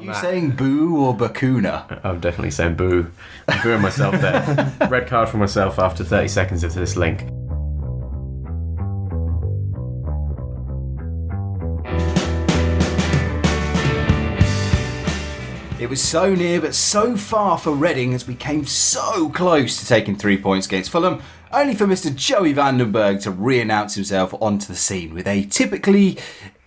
Are you saying boo or bakuna? I'm definitely saying boo. I'm booing myself there. Red card for myself after 30 seconds of this link. It was so near but so far for Reading as we came so close to taking 3 points against Fulham, only for Mr. Joey Vandenberg to re-announce himself onto the scene with a typically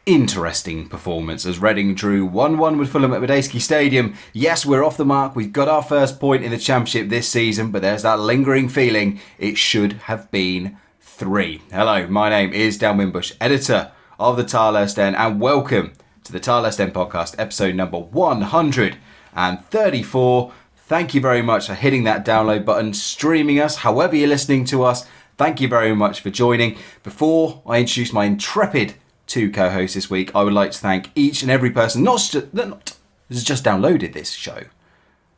interesting performance as Reading drew 1-1 with Fulham at Medeski Stadium. Yes, we're off the mark, we've got our first point in the Championship this season, but there's that lingering feeling it should have been 3. Hello, my name is Dan Wimbush, editor of the Tilehurst End, and welcome to the Tilehurst End Podcast, episode number 134. Thank you very much for hitting that download button, streaming us, however you're listening to us. Thank you very much for joining. Before I introduce my intrepid 2 co-hosts this week, I would like to thank each and every person that has just downloaded this show,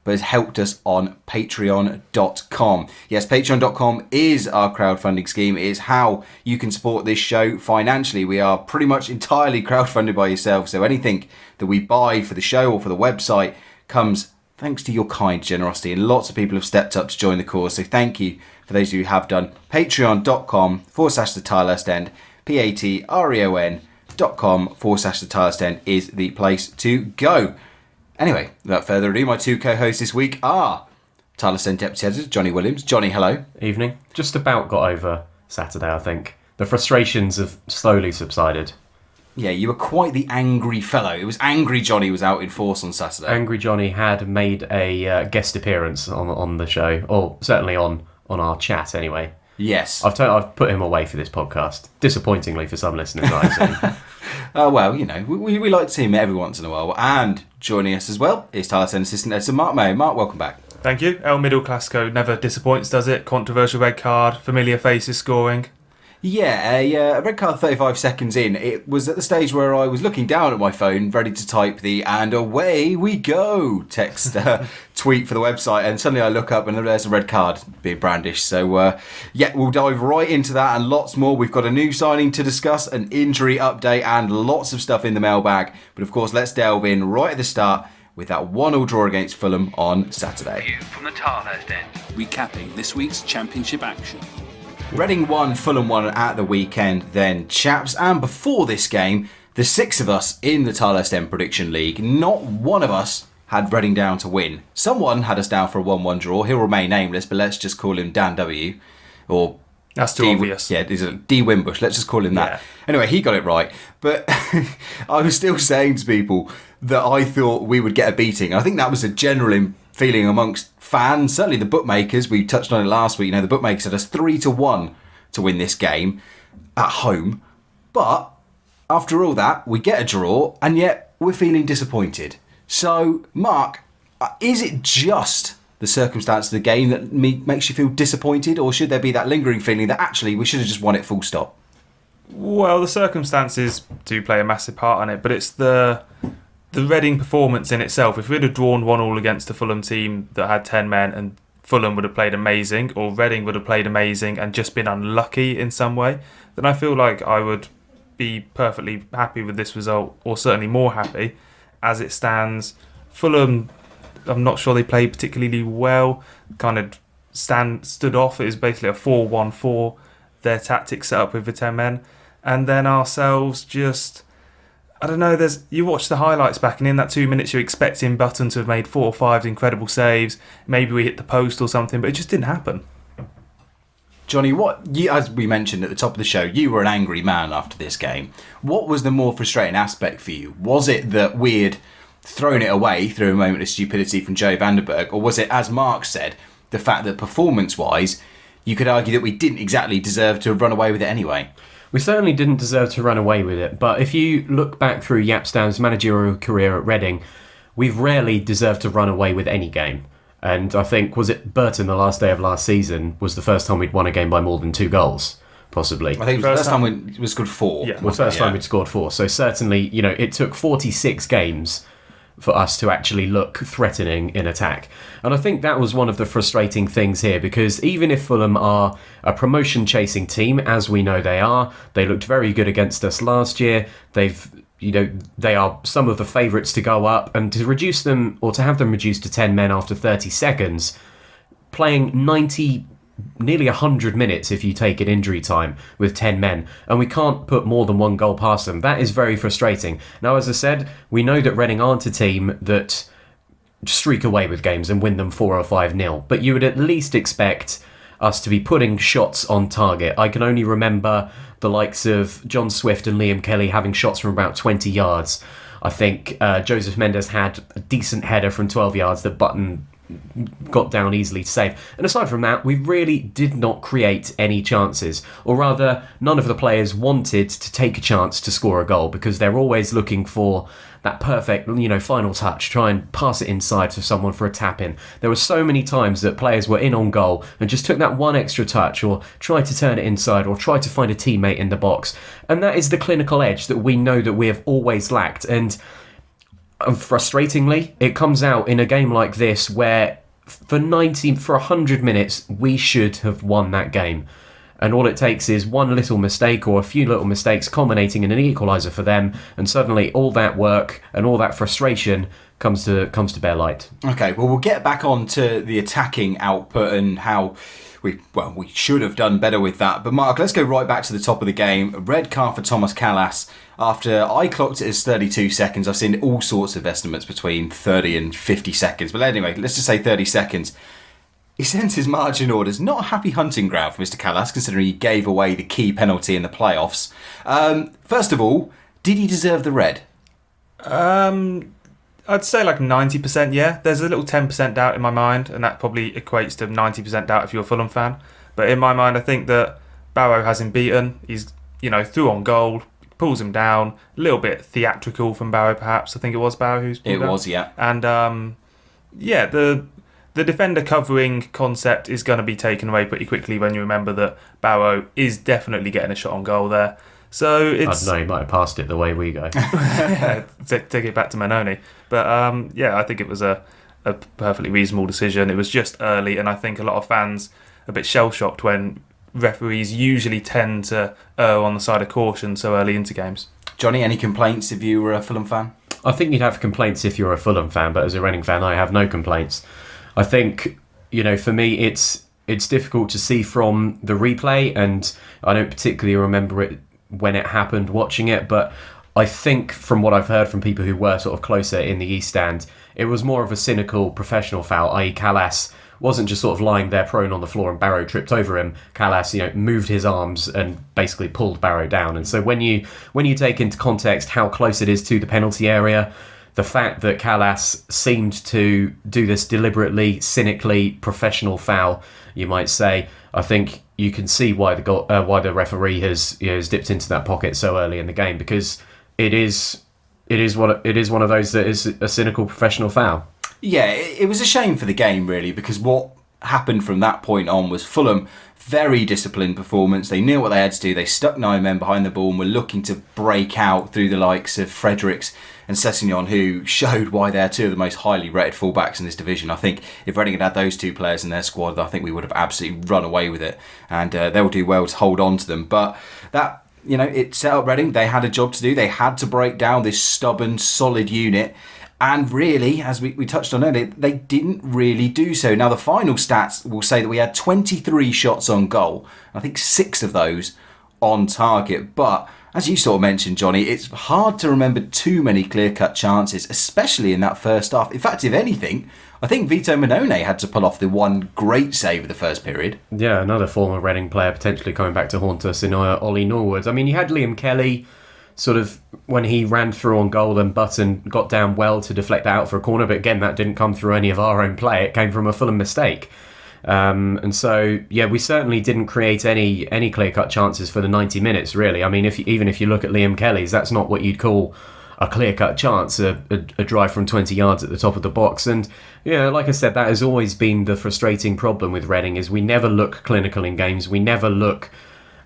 but has helped us on patreon.com. Yes, patreon.com is our crowdfunding scheme. It is how you can support this show financially. We are pretty much entirely crowdfunded by yourself, so anything that we buy for the show or for the website comes thanks to your kind generosity, and lots of people have stepped up to join the cause, so thank you for those of you who have done. Patreon.com/the Tilehurst End, patreon.com/the Tilehurst End is the place to go. Anyway, without further ado, my 2 co-hosts this week are Tilehurst End Deputy Editor Johnny Williams. Johnny, hello. Evening. Just about got over Saturday, I think. The frustrations have slowly subsided. Yeah, you were quite the angry fellow. It was Angry Johnny was out in force on Saturday. Angry Johnny had made a guest appearance on the show, or certainly on our chat anyway. Yes. I've put him away for this podcast, disappointingly for some listeners, I've seen. Well, you know, we like to see him every once in a while. And joining us as well is Tilehurst End Assistant Editor Marc Mayo. Marc, welcome back. Thank you. El Middle Clasico never disappoints, does it? Controversial red card, familiar faces scoring. Yeah, a red card 35 seconds in. It was at the stage where I was looking down at my phone, ready to type the "and away we go" text tweet for the website, and suddenly I look up and there's a red card being brandished. So, we'll dive right into that and lots more. We've got a new signing to discuss, an injury update, and lots of stuff in the mailbag. But of course, let's delve in right at the start with that 1-1 draw against Fulham on Saturday. View from the Tilehurst End, recapping this week's Championship action. Reading 1, Fulham 1 at the weekend then, chaps, and before this game, the 6 of us in the Tilehurst End Prediction League, not one of us had Reading down to win. Someone had us down for a 1-1 draw. He'll remain nameless, but let's just call him Dan W. Or that's too obvious. Yeah, it's a D Wimbush, let's just call him that. Yeah. Anyway, he got it right, but I was still saying to people that I thought we would get a beating. I think that was a general feeling amongst fans, certainly the bookmakers. We touched on it last week. You know, the bookmakers had us 3-1 to win this game at home. But after all that, we get a draw, and yet we're feeling disappointed. So, Marc, is it just the circumstance of the game that makes you feel disappointed, or should there be that lingering feeling that actually we should have just won it full stop? Well, the circumstances do play a massive part in it, but it's the Reading performance in itself. If we'd have drawn 1-1 against a Fulham team that had 10 men and Fulham would have played amazing, or Reading would have played amazing and just been unlucky in some way, then I feel like I would be perfectly happy with this result, or certainly more happy. As it stands, Fulham, I'm not sure they played particularly well, kind of stood off. It was basically a 4-1-4, their tactics set up with the 10 men. And then ourselves just, I don't know, you watch the highlights back, and in that 2 minutes you're expecting Button to have made 4 or 5 incredible saves. Maybe we hit the post or something, but it just didn't happen. Johnny, as we mentioned at the top of the show, you were an angry man after this game. What was the more frustrating aspect for you? Was it that we'd thrown it away through a moment of stupidity from Joey Vandenberg, or was it, as Marc said, the fact that performance-wise, you could argue that we didn't exactly deserve to have run away with it anyway? We certainly didn't deserve to run away with it, but if you look back through Jaap Stam's managerial career at Reading, we've rarely deserved to run away with any game. And I think, was it Burton the last day of last season was the first time we'd won a game by more than 2 goals, possibly. I think it was the first time we scored 4. Yeah, it was the first time we'd scored 4. So certainly, you know, it took 46 games for us to actually look threatening in attack. And I think that was one of the frustrating things here, because even if Fulham are a promotion-chasing team, as we know they are, they looked very good against us last year. They've they are some of the favourites to go up, and to reduce them, or to have them reduced to 10 men after 30 seconds, playing 90, nearly 100 minutes if you take an injury time with 10 men, and we can't put more than one goal past them. That is very frustrating. Now, as I said, we know that Reading aren't a team that streak away with games and win them 4 or 5-0, but you would at least expect us to be putting shots on target. I can only remember the likes of John Swift and Liam Kelly having shots from about 20 yards. I think Joseph Mendes had a decent header from 12 yards that Button got down easily to save. And aside from that, we really did not create any chances, or rather, none of the players wanted to take a chance to score a goal, because they're always looking for that perfect, final touch, try and pass it inside to someone for a tap in. There were so many times that players were in on goal and just took that one extra touch, or tried to turn it inside, or tried to find a teammate in the box. And that is the clinical edge that we know that we have always lacked. And frustratingly, it comes out in a game like this where for 100 minutes, we should have won that game. And all it takes is one little mistake or a few little mistakes culminating in an equaliser for them, and suddenly all that work and all that frustration comes to bear light. Okay, well, we'll get back on to the attacking output and how we should have done better with that. But Mark, let's go right back to the top of the game. A red card for Thomas Callas. After I clocked it as 32 seconds, I've seen all sorts of estimates between 30 and 50 seconds. But anyway, let's just say 30 seconds. He sends his margin orders. Not a happy hunting ground for Mr. Callas, considering he gave away the key penalty in the playoffs. First of all, did he deserve the red? I'd say like 90%, yeah. There's a little 10% doubt in my mind, and that probably equates to 90% doubt if you're a Fulham fan. But in my mind, I think that Barrow has him beaten. He's, through on goal, pulls him down. A little bit theatrical from Barrow, perhaps. I think it was Barrow who's pulled down. It was, yeah. And, the defender covering concept is going to be taken away pretty quickly when you remember that Barrow is definitely getting a shot on goal there. So it's... I don't know, he might have passed it the way we go. Take it back to Manoni. But I think it was a perfectly reasonable decision. It was just early, and I think a lot of fans are a bit shell-shocked when referees usually tend to err on the side of caution so early into games. Johnny, any complaints if you were a Fulham fan? I think you'd have complaints if you're a Fulham fan, but as a Reading fan, I have no complaints. I think, for me, it's difficult to see from the replay, and I don't particularly remember it when it happened watching it, but I think from what I've heard from people who were sort of closer in the East Stand, it was more of a cynical professional foul, i.e. Callas wasn't just sort of lying there prone on the floor and Barrow tripped over him. Callas, moved his arms and basically pulled Barrow down. And so when you take into context how close it is to the penalty area, the fact that Callas seemed to do this deliberately, cynically, professional foul, you might say, I think you can see why the referee has dipped into that pocket so early in the game, because it is one of those that is a cynical professional foul. Yeah, it was a shame for the game, really, because what happened from that point on was Fulham, very disciplined performance. They knew what they had to do. They stuck 9 men behind the ball and were looking to break out through the likes of Fredericks and Sessegnon, who showed why they're two of the most highly rated fullbacks in this division. I think if Reading had those two players in their squad, I think we would have absolutely run away with it, and they'll do well to hold on to them. But that, it set up Reading. They had a job to do. They had to break down this stubborn, solid unit. And really, as we touched on earlier, they didn't really do so. Now, the final stats will say that we had 23 shots on goal. I think 6 of those on target. But as you sort of mentioned, Johnny, it's hard to remember too many clear-cut chances, especially in that first half. In fact, if anything, I think Vito Manone had to pull off the one great save of the first period. Yeah, another former Reading player potentially coming back to haunt us in Ollie Norwood. I mean, you had Liam Kelly sort of when he ran through on goal and Button got down well to deflect that out for a corner, but again, that didn't come through any of our own play. It came from a Fulham mistake. And so, we certainly didn't create any clear-cut chances for the 90 minutes, really. I mean, even if you look at Liam Kelly's, that's not what you'd call a clear-cut chance, a drive from 20 yards at the top of the box. And, like I said, that has always been the frustrating problem with Reading, is we never look clinical in games. We never look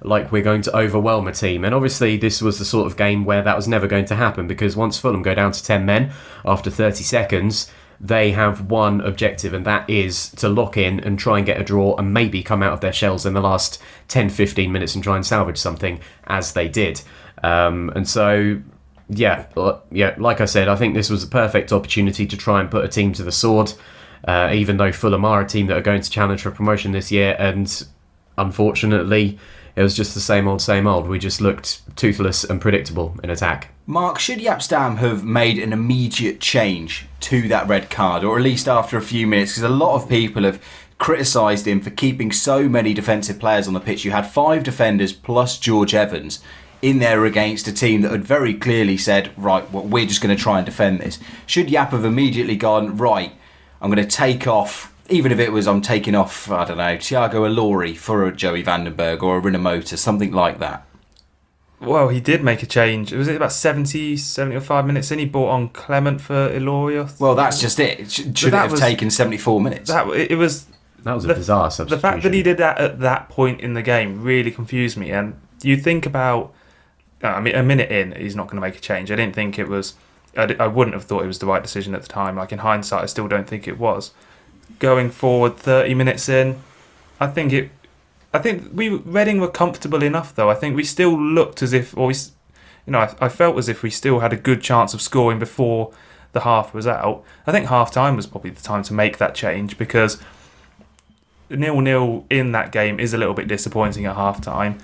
like we're going to overwhelm a team. And obviously this was the sort of game where that was never going to happen, because once Fulham go down to 10 men after 30 seconds, they have one objective, and that is to lock in and try and get a draw and maybe come out of their shells in the last 10-15 minutes and try and salvage something, as they did. And so Yeah, like I said, I think this was a perfect opportunity to try and put a team to the sword, even though Fulham are a team that are going to challenge for promotion this year, and unfortunately it was just the same old. We just looked toothless and predictable in attack. Mark, should Stam have made an immediate change to that red card, or at least after a few minutes? Because a lot of people have criticised him for keeping so many defensive players on the pitch. You had 5 defenders plus George Evans in there against a team that had very clearly said, right, well, we're just going to try and defend this. Should Jaap have immediately gone, right, I'm going to take off, even if it was I'm taking off, I don't know, Thiago Ilori for a Joey Vandenberg or a Rinomota, something like that? Well, he did make a change. Was it about 75 minutes in? He brought on Clement for Ilori? Well, that's just it. Should it have taken 74 minutes? That was a bizarre substitution. The fact that he did that at that point in the game really confused me. And you think about, I mean, a minute in, he's not going to make a change. I didn't think it was. I wouldn't have thought it was the right decision at the time. Like, in hindsight, I still don't think it was. Going forward, 30 minutes in, I think Reading were comfortable enough, though. I think we still looked as if, I felt as if we still had a good chance of scoring before the half was out. I think half time was probably the time to make that change, because 0-0 in that game is a little bit disappointing at half time.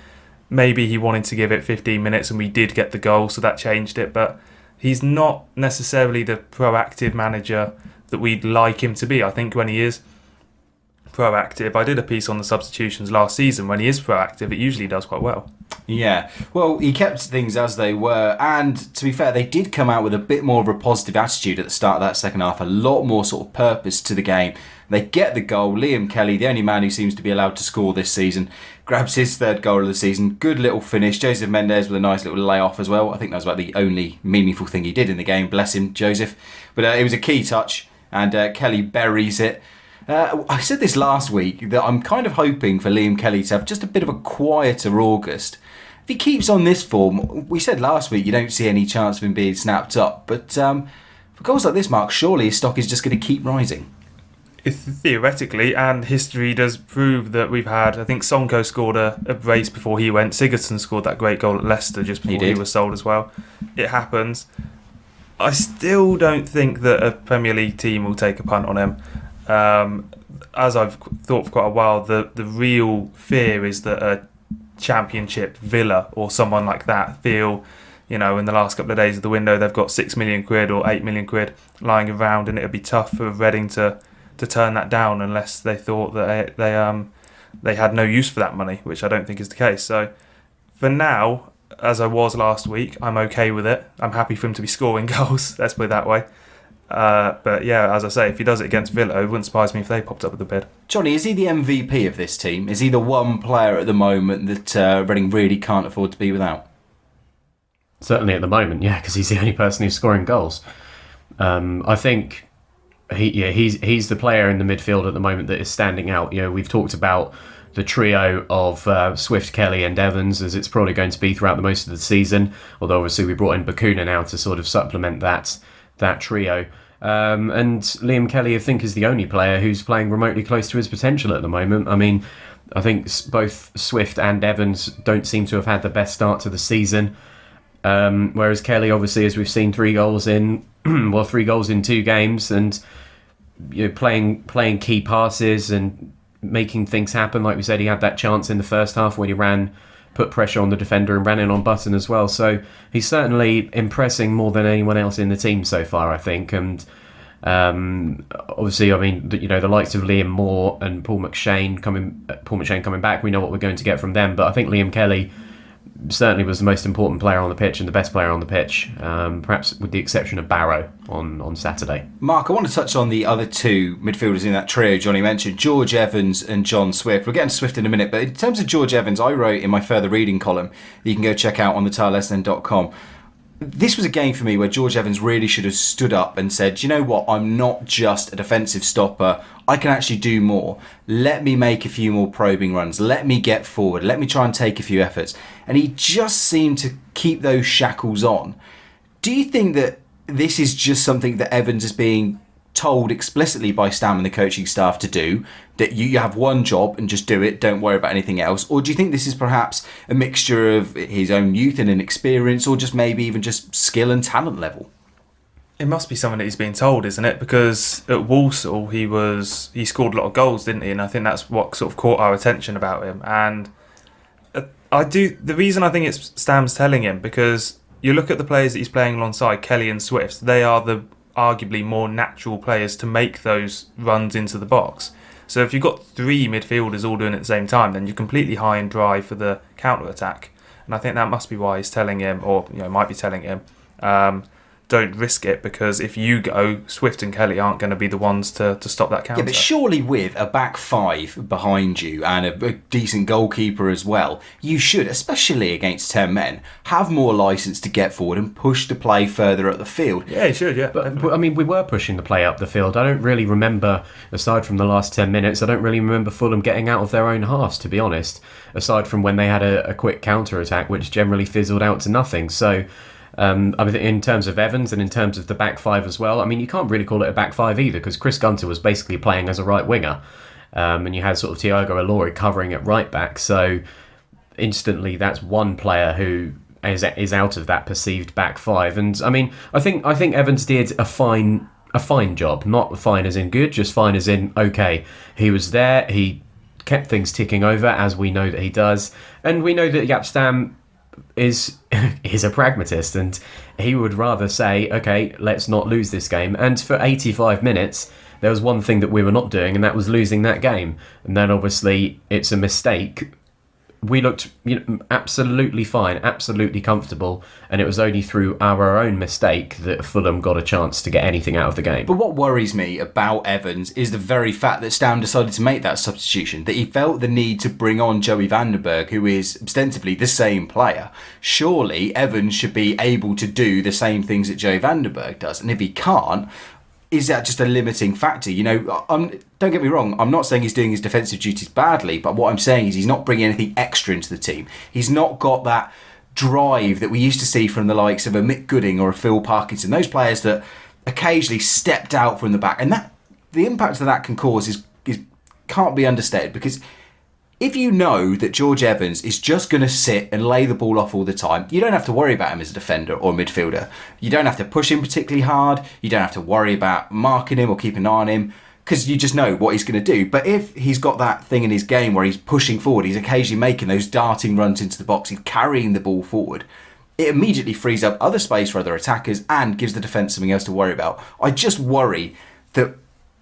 Maybe he wanted to give it 15 minutes and we did get the goal, so that changed it. But he's not necessarily the proactive manager that we'd like him to be. I think when he is proactive, I did a piece on the substitutions last season. When he is proactive, it usually does quite well. Yeah, well, he kept things as they were, and to be fair, they did come out with a bit more of a positive attitude at the start of that second half, a lot more sort of purpose to the game. They get the goal. Liam Kelly, the only man who seems to be allowed to score this season, grabs his 3rd goal of the season. Good little finish. Joseph Mendes with a nice little layoff as well. I think that was about the only meaningful thing he did in the game. Bless him, Joseph. But it was a key touch, and Kelly buries it. I said this last week, that I'm kind of hoping for Liam Kelly to have just a bit of a quieter August. If he keeps on this form, we said last week you don't see any chance of him being snapped up. But for goals like this, Mark, surely his stock is just going to keep rising. Theoretically, and history does prove that we've had, I think Sonko scored a brace before he went. Sigurdsson scored that great goal at Leicester just before he was sold as well. It happens. I still don't think that a Premier League team will take a punt on him. As I've thought for quite a while, the real fear is that a Championship Villa or someone like that feel, in the last couple of days of the window, they've got 6 million quid or 8 million quid lying around, and it would be tough for Reading to turn that down unless they thought that they had no use for that money, which I don't think is the case. So for now, as I was last week, I'm okay with it. I'm happy for him to be scoring goals, let's put it that way. But yeah, as I say, if he does it against Villa, it wouldn't surprise me if they popped up with the bid. Johnny, is he the MVP of this team? Is he the one player at the moment that Reading really can't afford to be without? Certainly at the moment, yeah, because he's the only person who's scoring goals. I think he's the player in the midfield at the moment that is standing out. We've talked about the trio of Swift, Kelly and Evans, as it's probably going to be throughout the most of the season, although obviously we brought in Bakuna now to sort of supplement that trio. And Liam Kelly, I think, is the only player who's playing remotely close to his potential at the moment. I mean, I think both Swift and Evans don't seem to have had the best start to the season. Whereas Kelly, obviously, as we've seen, 3 goals in 2 games, and playing key passes and making things happen. Like we said, he had that chance in the first half when he put pressure on the defender and ran in on Button as well. So he's certainly impressing more than anyone else in the team so far, I think. And obviously, I mean, the likes of Liam Moore and Paul McShane coming back, we know what we're going to get from them. But I think Liam Kelly certainly was the most important player on the pitch and the best player on the pitch, perhaps with the exception of Barrow on Saturday. Mark, I want to touch on the other 2 midfielders in that trio Johnny mentioned, George Evans and John Swift. We'll get into Swift in a minute, but in terms of George Evans, I wrote in my further reading column that you can go check out on the tilehurstend.com. This was a game for me where George Evans really should have stood up and said, you know what, I'm not just a defensive stopper, I can actually do more. Let me make a few more probing runs, let me get forward, let me try and take a few efforts. And he just seemed to keep those shackles on. Do you think that this is just something that Evans is being told explicitly by Stam and the coaching staff to do, that you have one job and just do it, don't worry about anything else? Or do you think this is perhaps a mixture of his own youth and inexperience, or just maybe even just skill and talent level? It must be something that he's been told, isn't it? Because at Walsall he scored a lot of goals, didn't he? And I think that's what sort of caught our attention about him. And the reason I think it's Stam's telling him, because you look at the players that he's playing alongside, Kelly and Swift, they are the arguably more natural players to make those runs into the box. So if you've got three midfielders all doing it at the same time, then you're completely high and dry for the counter-attack. And I think that must be why he's telling him, or might be telling him, don't risk it, because if you go, Swift and Kelly aren't going to be the ones to stop that counter. Yeah, but surely with a back five behind you and a decent goalkeeper as well, you should, especially against 10 men, have more licence to get forward and push the play further up the field. Yeah, you should, yeah. But I mean, we were pushing the play up the field. I don't really remember, aside from the last 10 minutes, I don't really remember Fulham getting out of their own halves, to be honest, aside from when they had a quick counter-attack, which generally fizzled out to nothing. So I mean, in terms of Evans and in terms of the back five as well, I mean, you can't really call it a back five either, because Chris Gunter was basically playing as a right winger, and you had sort of Thiago Ilori covering at right back. So instantly, that's one player who is out of that perceived back five. And I mean, I think Evans did a fine job, not fine as in good, just fine as in okay. He was there, he kept things ticking over, as we know that he does, and we know that Stam is a pragmatist, and he would rather say, okay, let's not lose this game. And for 85 minutes, there was one thing that we were not doing, and that was losing that game. And then obviously it's a mistake. We looked absolutely fine, absolutely comfortable, and it was only through our own mistake that Fulham got a chance to get anything out of the game. But what worries me about Evans is the very fact that Stam decided to make that substitution, that he felt the need to bring on Joey van den Berg, who is ostensibly the same player. Surely Evans should be able to do the same things that Joey van den Berg does, and if he can't, is that just a limiting factor? Don't get me wrong, I'm not saying he's doing his defensive duties badly, but what I'm saying is he's not bringing anything extra into the team. He's not got that drive that we used to see from the likes of a Mick Gooding or a Phil Parkinson, those players that occasionally stepped out from the back. And that the impact that can cause is can't be understated, because if you know that George Evans is just going to sit and lay the ball off all the time, you don't have to worry about him as a defender or midfielder. You don't have to push him particularly hard. You don't have to worry about marking him or keeping an eye on him, because you just know what he's going to do. But if he's got that thing in his game where he's pushing forward, he's occasionally making those darting runs into the box, he's carrying the ball forward, it immediately frees up other space for other attackers and gives the defence something else to worry about. I just worry that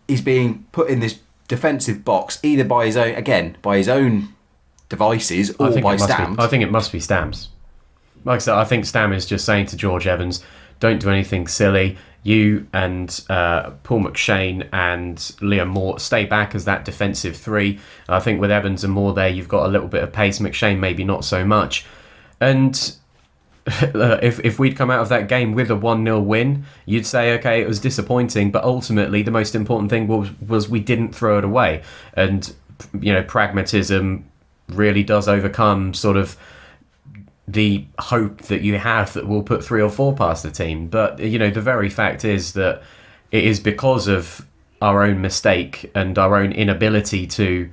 he's being put in this defensive box either by his own devices or by Stam's. I think it must be Stam's. Like I said, I think Stam is just saying to George Evans, don't do anything silly. You and Paul McShane and Liam Moore stay back as that defensive three. I think with Evans and Moore there, you've got a little bit of pace. McShane maybe not so much. And if we'd come out of that game with a 1-0 win, you'd say, okay, it was disappointing, but ultimately the most important thing was we didn't throw it away. And, pragmatism really does overcome sort of the hope that you have that we'll put 3 or 4 past the team. But, the very fact is that it is because of our own mistake and our own inability to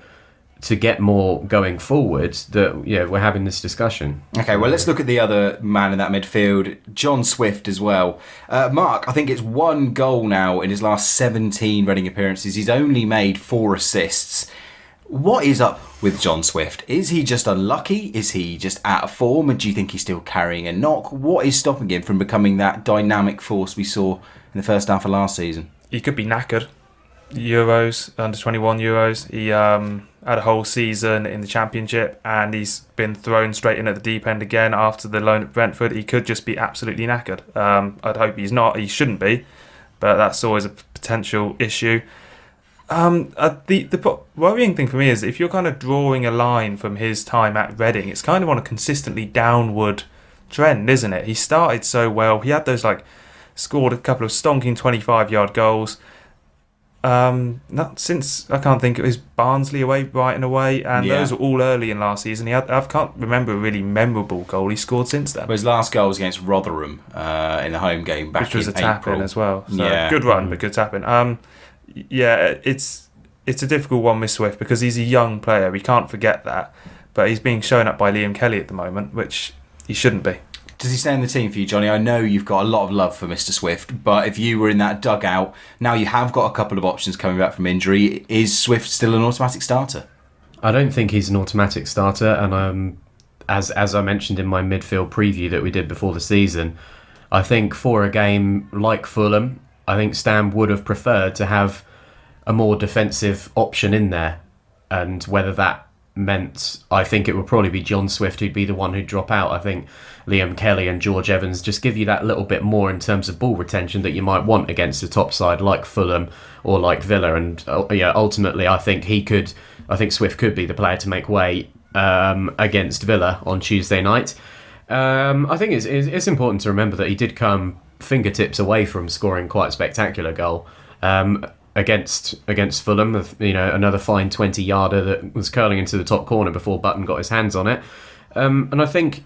get more going forward that we're having this discussion. Okay, well, let's look at the other man in that midfield, John Swift as well. Mark, I think it's 1 goal now in his last 17 Reading appearances. He's only made 4 assists. What is up with John Swift? Is he just unlucky? Is he just out of form? And do you think he's still carrying a knock? What is stopping him from becoming that dynamic force we saw in the first half of last season? He could be knackered. Euros, under 21 Euros. He had a whole season in the Championship, and he's been thrown straight in at the deep end again after the loan at Brentford. He could just be absolutely knackered. I'd hope he's not. He shouldn't be, but that's always a potential issue. The worrying thing for me is if you're kind of drawing a line from his time at Reading, it's kind of on a consistently downward trend, isn't it? He started so well. He had those scored a couple of stonking 25-yard goals. Not since I can't think. It was Barnsley away, Brighton away, and those were all early in last season. I can't remember a really memorable goal he scored since then. Well, his last goal was against Rotherham in the home game back in April. Which was a tap-in as well. So good run, but good tap-in. It's a difficult one with Swift because he's a young player. We can't forget that. But he's being shown up by Liam Kelly at the moment, which he shouldn't be. Does he stay in the team for you, Johnny? I know you've got a lot of love for Mr. Swift, but if you were in that dugout, now you have got a couple of options coming back from injury. Is Swift still an automatic starter? I don't think he's an automatic starter, and as I mentioned in my midfield preview that we did before the season, I think for a game like Fulham, I think Stam would have preferred to have a more defensive option in there, and whether that meant, I think it would probably be John Swift who'd be the one who'd drop out. I think Liam Kelly and George Evans just give you that little bit more in terms of ball retention that you might want against a top side like Fulham or like Villa, and ultimately I think Swift could be the player to make way against Villa on Tuesday night. I think it's important to remember that he did come fingertips away from scoring quite a spectacular goal against Fulham, another fine 20-yarder that was curling into the top corner before Button got his hands on it. And I think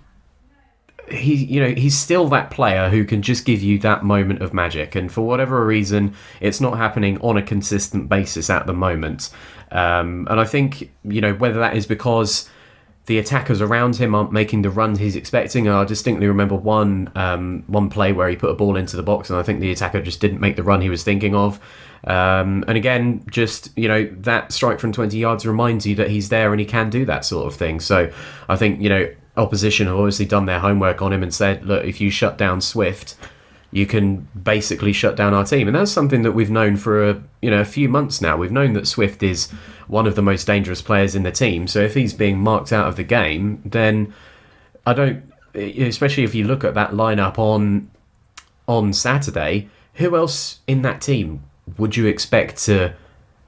he's still that player who can just give you that moment of magic, and for whatever reason it's not happening on a consistent basis at the moment. And I think whether that is because the attackers around him aren't making the runs he's expecting. I distinctly remember one play where he put a ball into the box and I think the attacker just didn't make the run he was thinking of. And again, just that strike from 20 yards reminds you that he's there and he can do that sort of thing. So I think opposition have obviously done their homework on him and said, look, if you shut down Swift, you can basically shut down our team. And that's something that we've known for a few months now. We've known that Swift is one of the most dangerous players in the team. So if he's being marked out of the game, then I don't, especially if you look at that lineup on Saturday, who else in that team would you expect to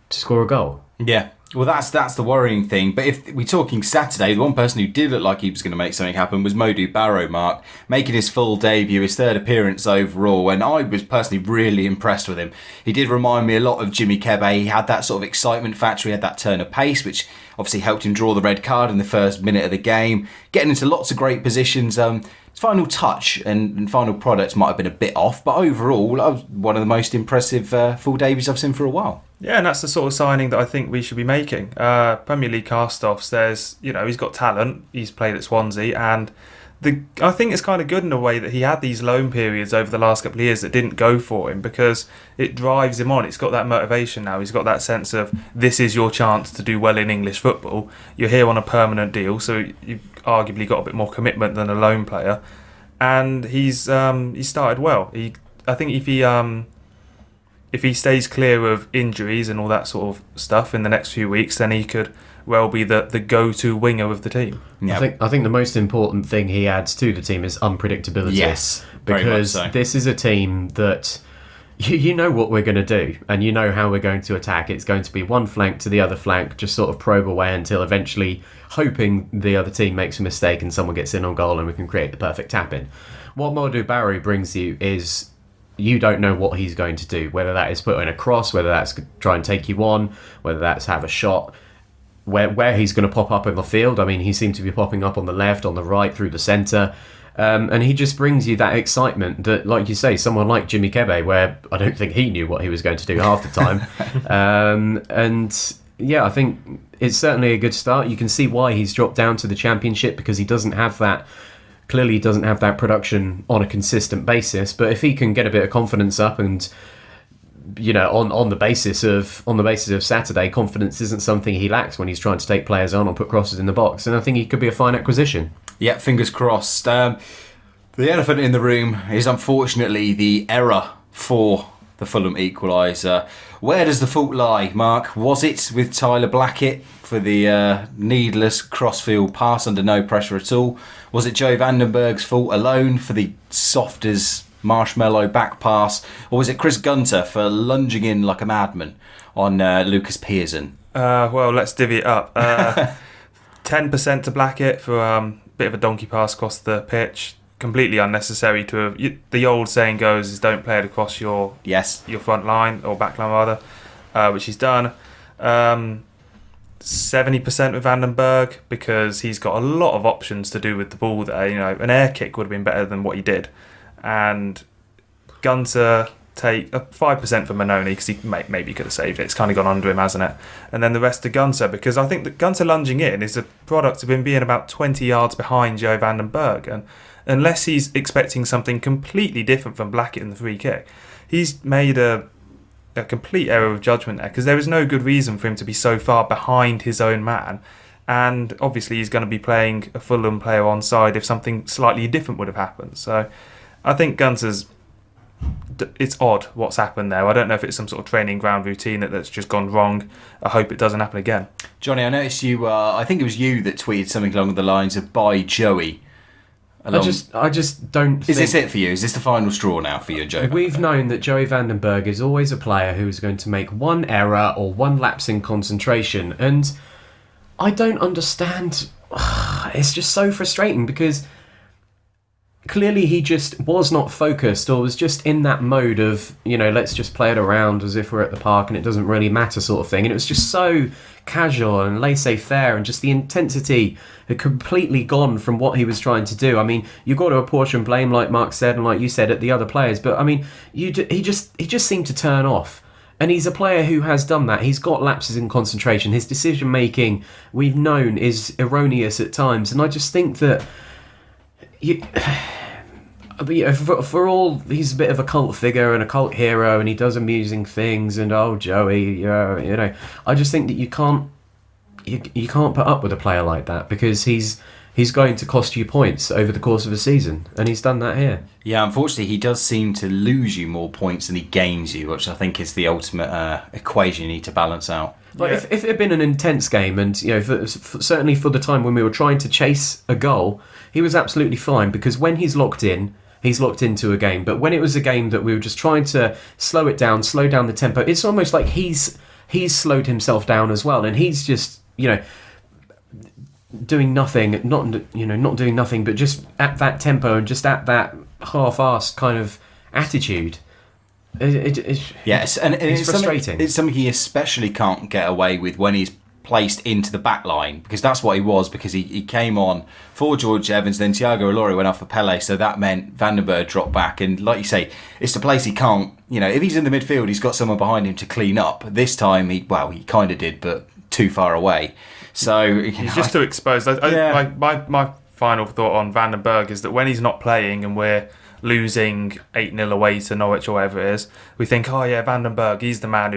score a goal? Yeah. Well, that's the worrying thing. But if we're talking Saturday, the one person who did look like he was going to make something happen was Modou Barrow, Mark, making his full debut, his third appearance overall, and I was personally really impressed with him. He did remind me a lot of Jimmy Kebe. He had that sort of excitement factor, he had that turn of pace, which obviously helped him draw the red card in the first minute of the game, getting into lots of great positions. His final touch and final product might have been a bit off, but overall, that was one of the most impressive full debuts I've seen for a while. Yeah, and that's the sort of signing that I think we should be making. Premier League cast-offs, he's got talent, he's played at Swansea, and I think it's kind of good in a way that he had these loan periods over the last couple of years that didn't go for him, because it drives him on. It's got that motivation now. He's got that sense of, this is your chance to do well in English football. You're here on a permanent deal, so you've arguably got a bit more commitment than a loan player. And he started well. I think if he stays clear of injuries and all that sort of stuff in the next few weeks, then he could well be the go-to winger of the team. Yeah. I think the most important thing he adds to the team is unpredictability. Yes, because very much so. This is a team that you know what we're going to do and you know how we're going to attack. It's going to be one flank to the other flank, just sort of probe away until eventually hoping the other team makes a mistake and someone gets in on goal and we can create the perfect tap-in. What Modou Barrow brings you is you don't know what he's going to do, whether that is put in a cross, whether that's try and take you on, whether that's have a shot, where he's going to pop up in the field. I mean, he seemed to be popping up on the left, on the right, through the centre. And he just brings you that excitement that, like you say, someone like Jimmy Kebe, where I don't think he knew what he was going to do half the time. And yeah, I think it's certainly a good start. You can see why he's dropped down to the Championship, because he doesn't have that. Clearly, he doesn't have that production on a consistent basis. But if he can get a bit of confidence up, and on the basis of Saturday, confidence isn't something he lacks when he's trying to take players on or put crosses in the box. And I think he could be a fine acquisition. Yeah, fingers crossed. The elephant in the room is unfortunately the error for the Fulham equaliser. Where does the fault lie, Mark? Was it with Tyler Blackett for the needless crossfield pass under no pressure at all? Was it Joe Vandenberg's fault alone for the soft as marshmallow back pass? Or was it Chris Gunter for lunging in like a madman on Lucas Pearson? Well, let's divvy it up. 10% to Blackett for a bit of a donkey pass across the pitch. Completely unnecessary to have. The old saying goes is don't play it across your front line, or back line rather. which he's done. 70% with Berg because he's got a lot of options to do with the ball there. An air kick would have been better than what he did. And Gunter take 5% for Manoni because he maybe could have saved it. It's kind of gone under him, hasn't it? And then the rest to Gunter, because I think that Gunter lunging in is a product of him being about 20 yards behind Joe Berg. And unless he's expecting something completely different from Blackett in the free kick, he's made a complete error of judgment there, because there is no good reason for him to be so far behind his own man. And obviously he's going to be playing a Fulham player on side if something slightly different would have happened. So I think it's odd what's happened there. I don't know if it's some sort of training ground routine that's just gone wrong. I hope it doesn't happen again. Johnny, I noticed you, I think it was you that tweeted something along the lines of "Bye Joey." I just don't think... Is this it for you? Is this the final straw now for you, Joe? We've known that Joey Berg is always a player who is going to make one error or one lapse in concentration, and I don't understand. It's just so frustrating, because clearly he just was not focused, or was just in that mode of, let's just play it around as if we're at the park and it doesn't really matter sort of thing. And it was just so casual and laissez-faire, and just the intensity had completely gone from what he was trying to do. I mean, you've got to apportion blame, like Mark said, and like you said, at the other players. But I mean, he just seemed to turn off. And he's a player who has done that. He's got lapses in concentration. His decision-making, we've known, is erroneous at times. And I just think that... for all he's a bit of a cult figure and a cult hero, and he does amusing things, and Joey, I just think that you can't put up with a player like that, because he's going to cost you points over the course of a season, and he's done that here. Yeah, unfortunately, he does seem to lose you more points than he gains you, which I think is the ultimate equation you need to balance out. Like, if it had been an intense game, and certainly for the time when we were trying to chase a goal, he was absolutely fine, because when he's locked into a game. But when it was a game that we were just trying to slow down the tempo, it's almost like he's slowed himself down as well, and he's just doing nothing, not doing nothing, but just at that tempo and just at that half-assed kind of attitude. Yes, and it's frustrating. It's something he especially can't get away with when he's placed into the back line, because that's what he was, because he came on for George Evans, then Thiago Ilori went off for Pele, so that meant Berg dropped back, and like you say, it's the place he can't, if he's in the midfield, he's got someone behind him to clean up. This time, he kind of did, but too far away. So he's just too exposed. My final thought on Berg is that when he's not playing and we're losing 8-0 away to Norwich or whatever it is, we think, Berg, he's the man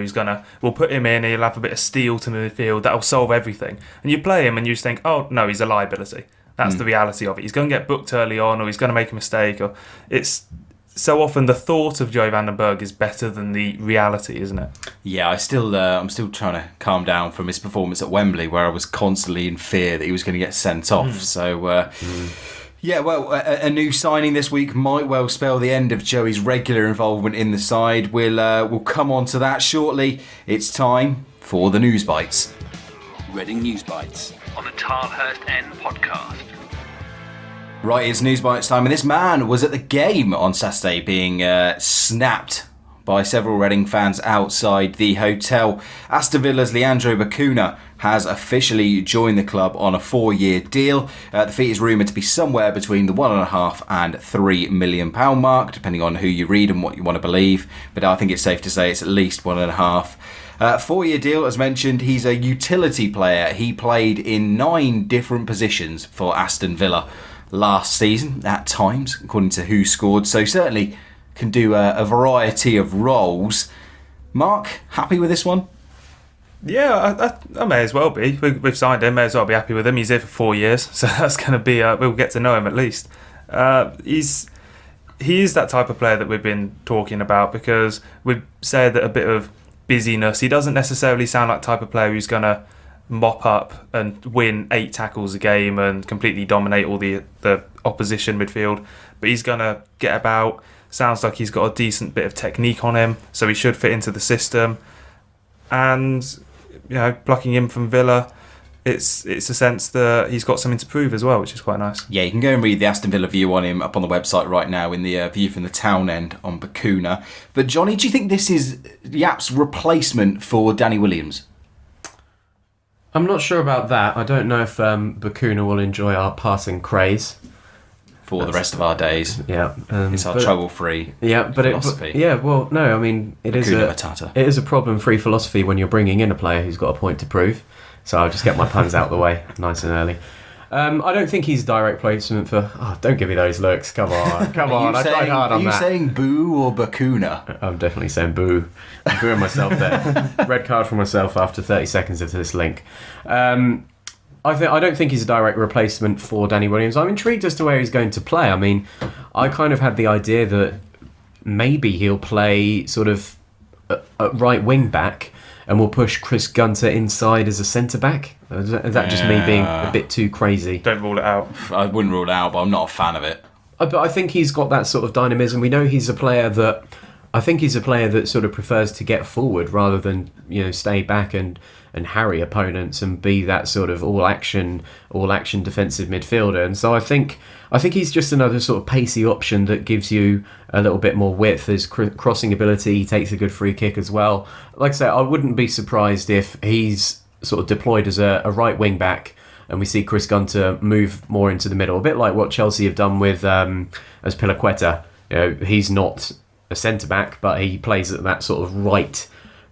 we'll put him in, he'll have a bit of steel to the midfield, that'll solve everything. And you play him and you just think, oh no, he's a liability. That's the reality of it. He's going to get booked early on, or he's going to make a mistake, or it's so often the thought of Joey Berg is better than the reality, isn't it? Yeah, I'm still trying to calm down from his performance at Wembley, where I was constantly in fear that he was going to get sent off. So yeah, well, a new signing this week might well spell the end of Joey's regular involvement in the side. We'll come on to that shortly. It's time for the Newsbites. Reading Newsbites on the Tilehurst End Podcast. Right, it's Newsbites time, and this man was at the game on Saturday being snapped by several Reading fans outside the hotel. Aston Villa's Leandro Bacuna has officially joined the club on a 4-year deal. The fee is rumoured to be somewhere between the £1.5 and £3 million mark, depending on who you read and what you want to believe. But I think it's safe to say it's at least 1.5. 4-year deal, as mentioned. He's a utility player. He played in 9 different positions for Aston Villa last season, at times, according to Who Scored. So certainly can do a variety of roles. Mark, happy with this one? Yeah, I may as well be. We've signed him, may as well be happy with him. He's here for 4 years, so that's going to be... we'll get to know him at least. He is that type of player that we've been talking about, because we've said that a bit of busyness. He doesn't necessarily sound like the type of player who's going to mop up and win 8 tackles a game and completely dominate all the opposition midfield, but he's going to get about. Sounds like he's got a decent bit of technique on him, so he should fit into the system. And plucking him from Villa, it's a sense that he's got something to prove as well, which is quite nice. Yeah, you can go and read the Aston Villa view on him up on the website right now in the view from the town end on Bacuna. But Johnny, do you think this is Yap's replacement for Danny Williams? I'm not sure about that. I don't know if Bacuna will enjoy our passing craze For the rest of our days. Yeah, it's our trouble-free philosophy. No, I mean it is a problem-free philosophy when you're bringing in a player who's got a point to prove. So I'll just get my puns out of the way nice and early. I don't think he's direct placement for... Oh, don't give me those looks. Come on. I tried hard on that. Are you saying boo or Bacuna? I'm definitely saying boo. I'm booing myself there. Red card for myself after 30 seconds of this link. I don't think he's a direct replacement for Danny Williams. I'm intrigued as to where he's going to play. I mean, I kind of had the idea that maybe he'll play sort of a right wing back and we'll push Chris Gunter inside as a centre back. Is that just me being a bit too crazy? Don't rule it out. I wouldn't rule it out, but I'm not a fan of it. But I think he's got that sort of dynamism. We know he's a player that sort of prefers to get forward rather than stay back and harry opponents and be that sort of all action defensive midfielder. And so I think he's just another sort of pacey option that gives you a little bit more width. His crossing ability, he takes a good free kick as well. Like I say, I wouldn't be surprised if he's sort of deployed as a right wing back and we see Chris Gunter move more into the middle, a bit like what Chelsea have done with as Pilaqueta. He's not a centre back, but he plays at that sort of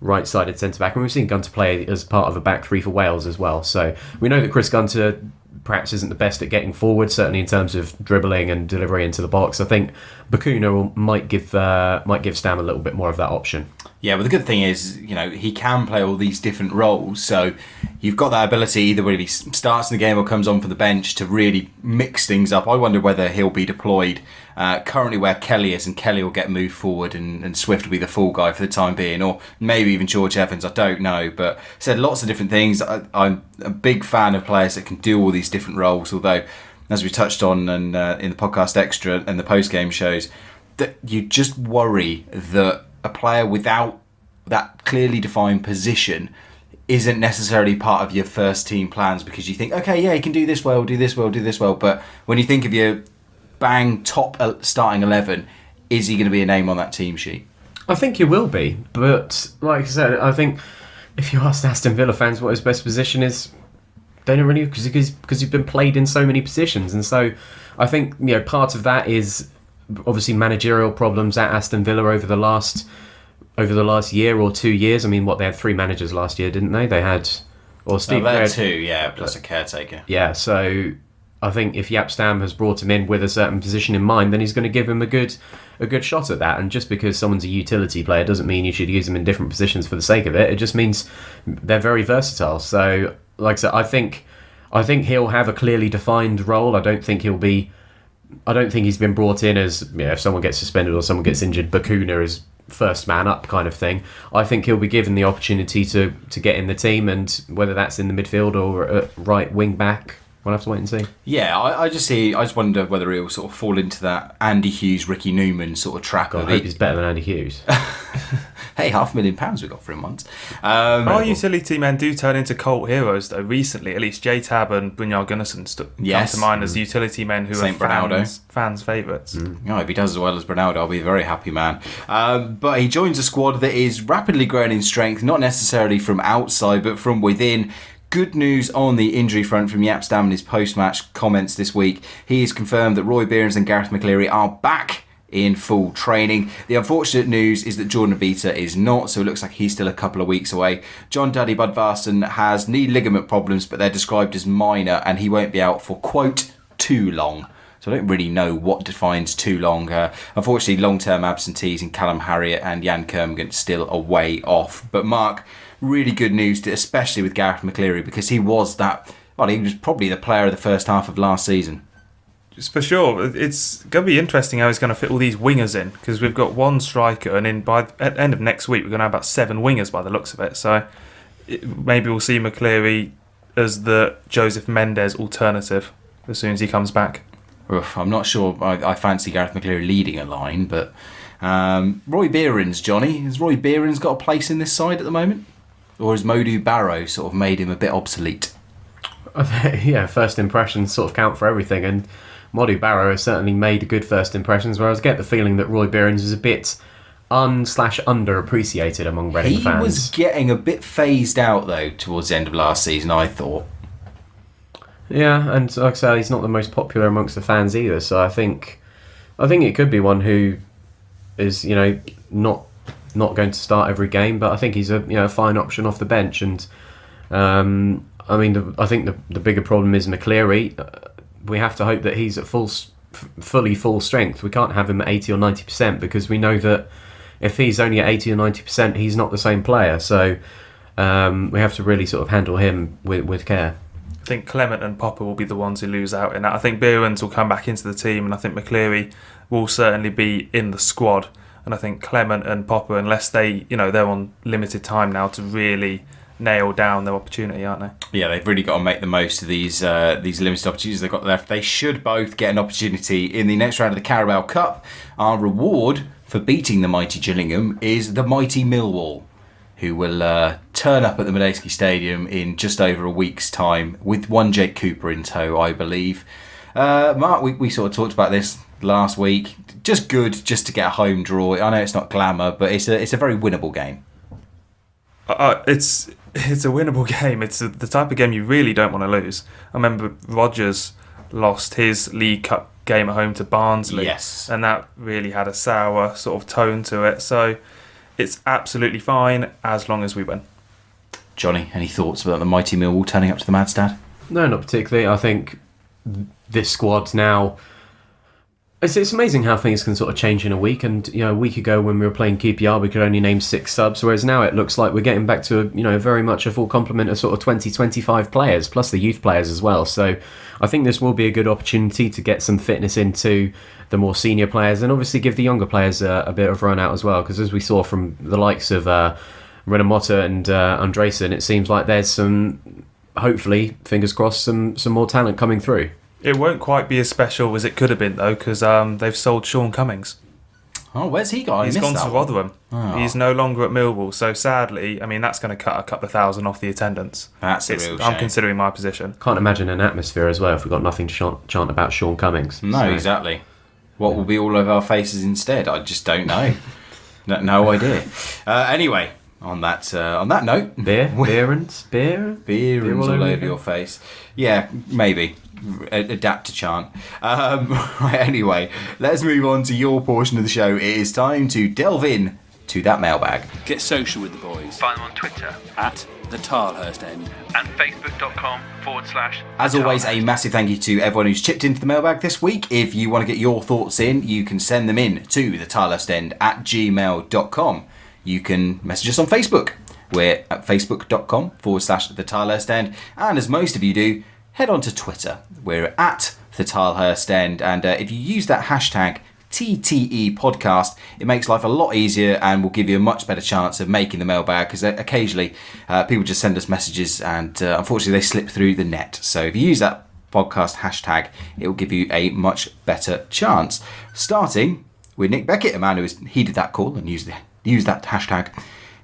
right-sided centre-back. And we've seen Gunter play as part of a back three for Wales as well. So we know that Chris Gunter perhaps isn't the best at getting forward, certainly in terms of dribbling and delivery into the box. I think Bacuna might give Stam a little bit more of that option. Yeah, but the good thing is, he can play all these different roles. So you've got that ability, either whether he starts in the game or comes on for the bench, to really mix things up. I wonder whether he'll be deployed currently where Kelly is, and Kelly will get moved forward and Swift will be the full guy for the time being, or maybe even George Evans, I don't know. But said lots of different things. I'm a big fan of players that can do all these different roles, although, as we touched on and in the podcast extra and the post-game shows, that you just worry that a player without that clearly defined position isn't necessarily part of your first team plans, because you think, okay, yeah, he can do this well, do this well, do this well. But when you think of your bang top starting 11, is he going to be a name on that team sheet? I think he will be, but like I said, I think if you ask Aston Villa fans what his best position is, they don't really, because he's been played in so many positions. And so I think part of that is obviously managerial problems at Aston Villa over the last year or 2 years. I mean, they had 3 managers last year, didn't they? They had, or Steve. They had 2, yeah, plus a caretaker. Yeah, so I think if Jaap Stam has brought him in with a certain position in mind, then he's going to give him a good shot at that. And just because someone's a utility player doesn't mean you should use them in different positions for the sake of it. It just means they're very versatile. So, like I said, I think he'll have a clearly defined role. I don't think he's been brought in as, if someone gets suspended or someone gets injured, Bacuna is first man up kind of thing. I think he'll be given the opportunity to get in the team, and whether that's in the midfield or right wing back, we'll have to wait and see. Yeah, I just wonder whether he'll sort of fall into that Andy Hughes, Ricky Newman sort of trap. I hope he's better than Andy Hughes. Hey, £500,000 we got for him once. Our utility men do turn into cult heroes, though. Recently, at least J-Tab and Brynjar Gunnarsson come to mind as utility men who are fans' favourites. If he does as well as Ronaldo, I'll be a very happy man. But he joins a squad that is rapidly growing in strength, not necessarily from outside, but from within. Good news on the injury front from Jaap Stam in his post-match comments this week. He has confirmed that Roy Behrens and Gareth McCleary are back in full training. The unfortunate news is that Jordan Avita is not, so it looks like he's still a couple of weeks away. John Daddy Budvarsson has knee ligament problems, but they're described as minor, and he won't be out for, quote, too long. So I don't really know what defines too long. Unfortunately, long-term absentees in Callum Harriott and Jan Kermgren still a way off. But Mark, really good news, especially with Gareth McCleary, because he was probably the player of the first half of last season. For sure. It's going to be interesting how he's going to fit all these wingers in, because we've got one striker, and at the end of next week we're going to have about 7 wingers by the looks of it. So maybe we'll see McCleary as the Joseph Mendes alternative as soon as he comes back. I'm not sure I fancy Gareth McCleary leading a line, but Roy Behrens, Johnny, has Roy Behrens got a place in this side at the moment? Or has Modou Barrow sort of made him a bit obsolete? Yeah, first impressions sort of count for everything, and Modou Barrow has certainly made good first impressions, whereas I get the feeling that Roy Behrens is a bit underappreciated among Reading fans. He was getting a bit phased out, though, towards the end of last season, I thought. Yeah, and like I say, he's not the most popular amongst the fans either, so I think it could be one who is, not going to start every game, but I think he's a fine option off the bench, and I think the bigger problem is McCleary. We have to hope that he's at fully full strength. We can't have him at 80 or 90% because we know that if he's only at 80 or 90%, he's not the same player. So we have to really sort of handle him with care. I think Clement and Popper will be the ones who lose out in that. I think Behrens will come back into the team, and I think McCleary will certainly be in the squad. And I think Clement and Popper, unless they're on limited time now to really nail down their opportunity, aren't they? Yeah, they've really got to make the most of these limited opportunities they've got left. They should both get an opportunity in the next round of the Carabao Cup. Our reward for beating the mighty Gillingham is the mighty Millwall, who will turn up at the Medeski Stadium in just over a week's time with one Jake Cooper in tow, I believe. Mark, we sort of talked about this last week. Just good just to get a home draw. I know it's not glamour, but it's a very winnable game. It's a winnable game. It's the type of game you really don't want to lose. I remember Rodgers lost his League Cup game at home to Barnsley. Yes. And that really had a sour sort of tone to it. So it's absolutely fine as long as we win. Johnny, any thoughts about the mighty Millwall turning up to the Madstad? No, not particularly. I think this squad now... It's amazing how things can sort of change in a week. And a week ago when we were playing QPR, we could only name 6 subs, whereas now it looks like we're getting back to very much a full complement of sort of 20-25 players, plus the youth players as well. So I think this will be a good opportunity to get some fitness into the more senior players, and obviously give the younger players a bit of run out as well. Because as we saw from the likes of Renamotta and Andresen, it seems like there's some, hopefully, fingers crossed, some more talent coming through. It won't quite be as special as it could have been, though, because they've sold Sean Cummings. Oh, where's he gone? He's gone to Rotherham. Oh. He's no longer at Millwall. So sadly, that's going to cut a couple of thousand off the attendance. That's a real shame. I'm considering my position. Can't imagine an atmosphere as well if we've got nothing to chant about Sean Cummings. No, so. Exactly. What will be all over our faces instead? I just don't know. No idea. Anyway, on that note, beer all over your face. Yeah, maybe. Adapt to chant. Right, anyway, let's move on to your portion of the show. It is time to delve in to that mailbag. Get social with the boys. Find them on Twitter at the Tilehurst End and facebook.com/. As always, a massive thank you to everyone who's chipped into the mailbag this week. If you want to get your thoughts in, you can send them in to thetilehurstend@gmail.com. You can message us on Facebook. We're at facebook.com/the Tilehurst End, and as most of you do, head on to Twitter. We're at the Tilehurst End, and if you use that hashtag TTE podcast, it makes life a lot easier and will give you a much better chance of making the mailbag, because occasionally people just send us messages and unfortunately they slip through the net. So if you use that podcast hashtag, it will give you a much better chance. Starting with Nick Beckett, a man who has heeded that call and used that hashtag.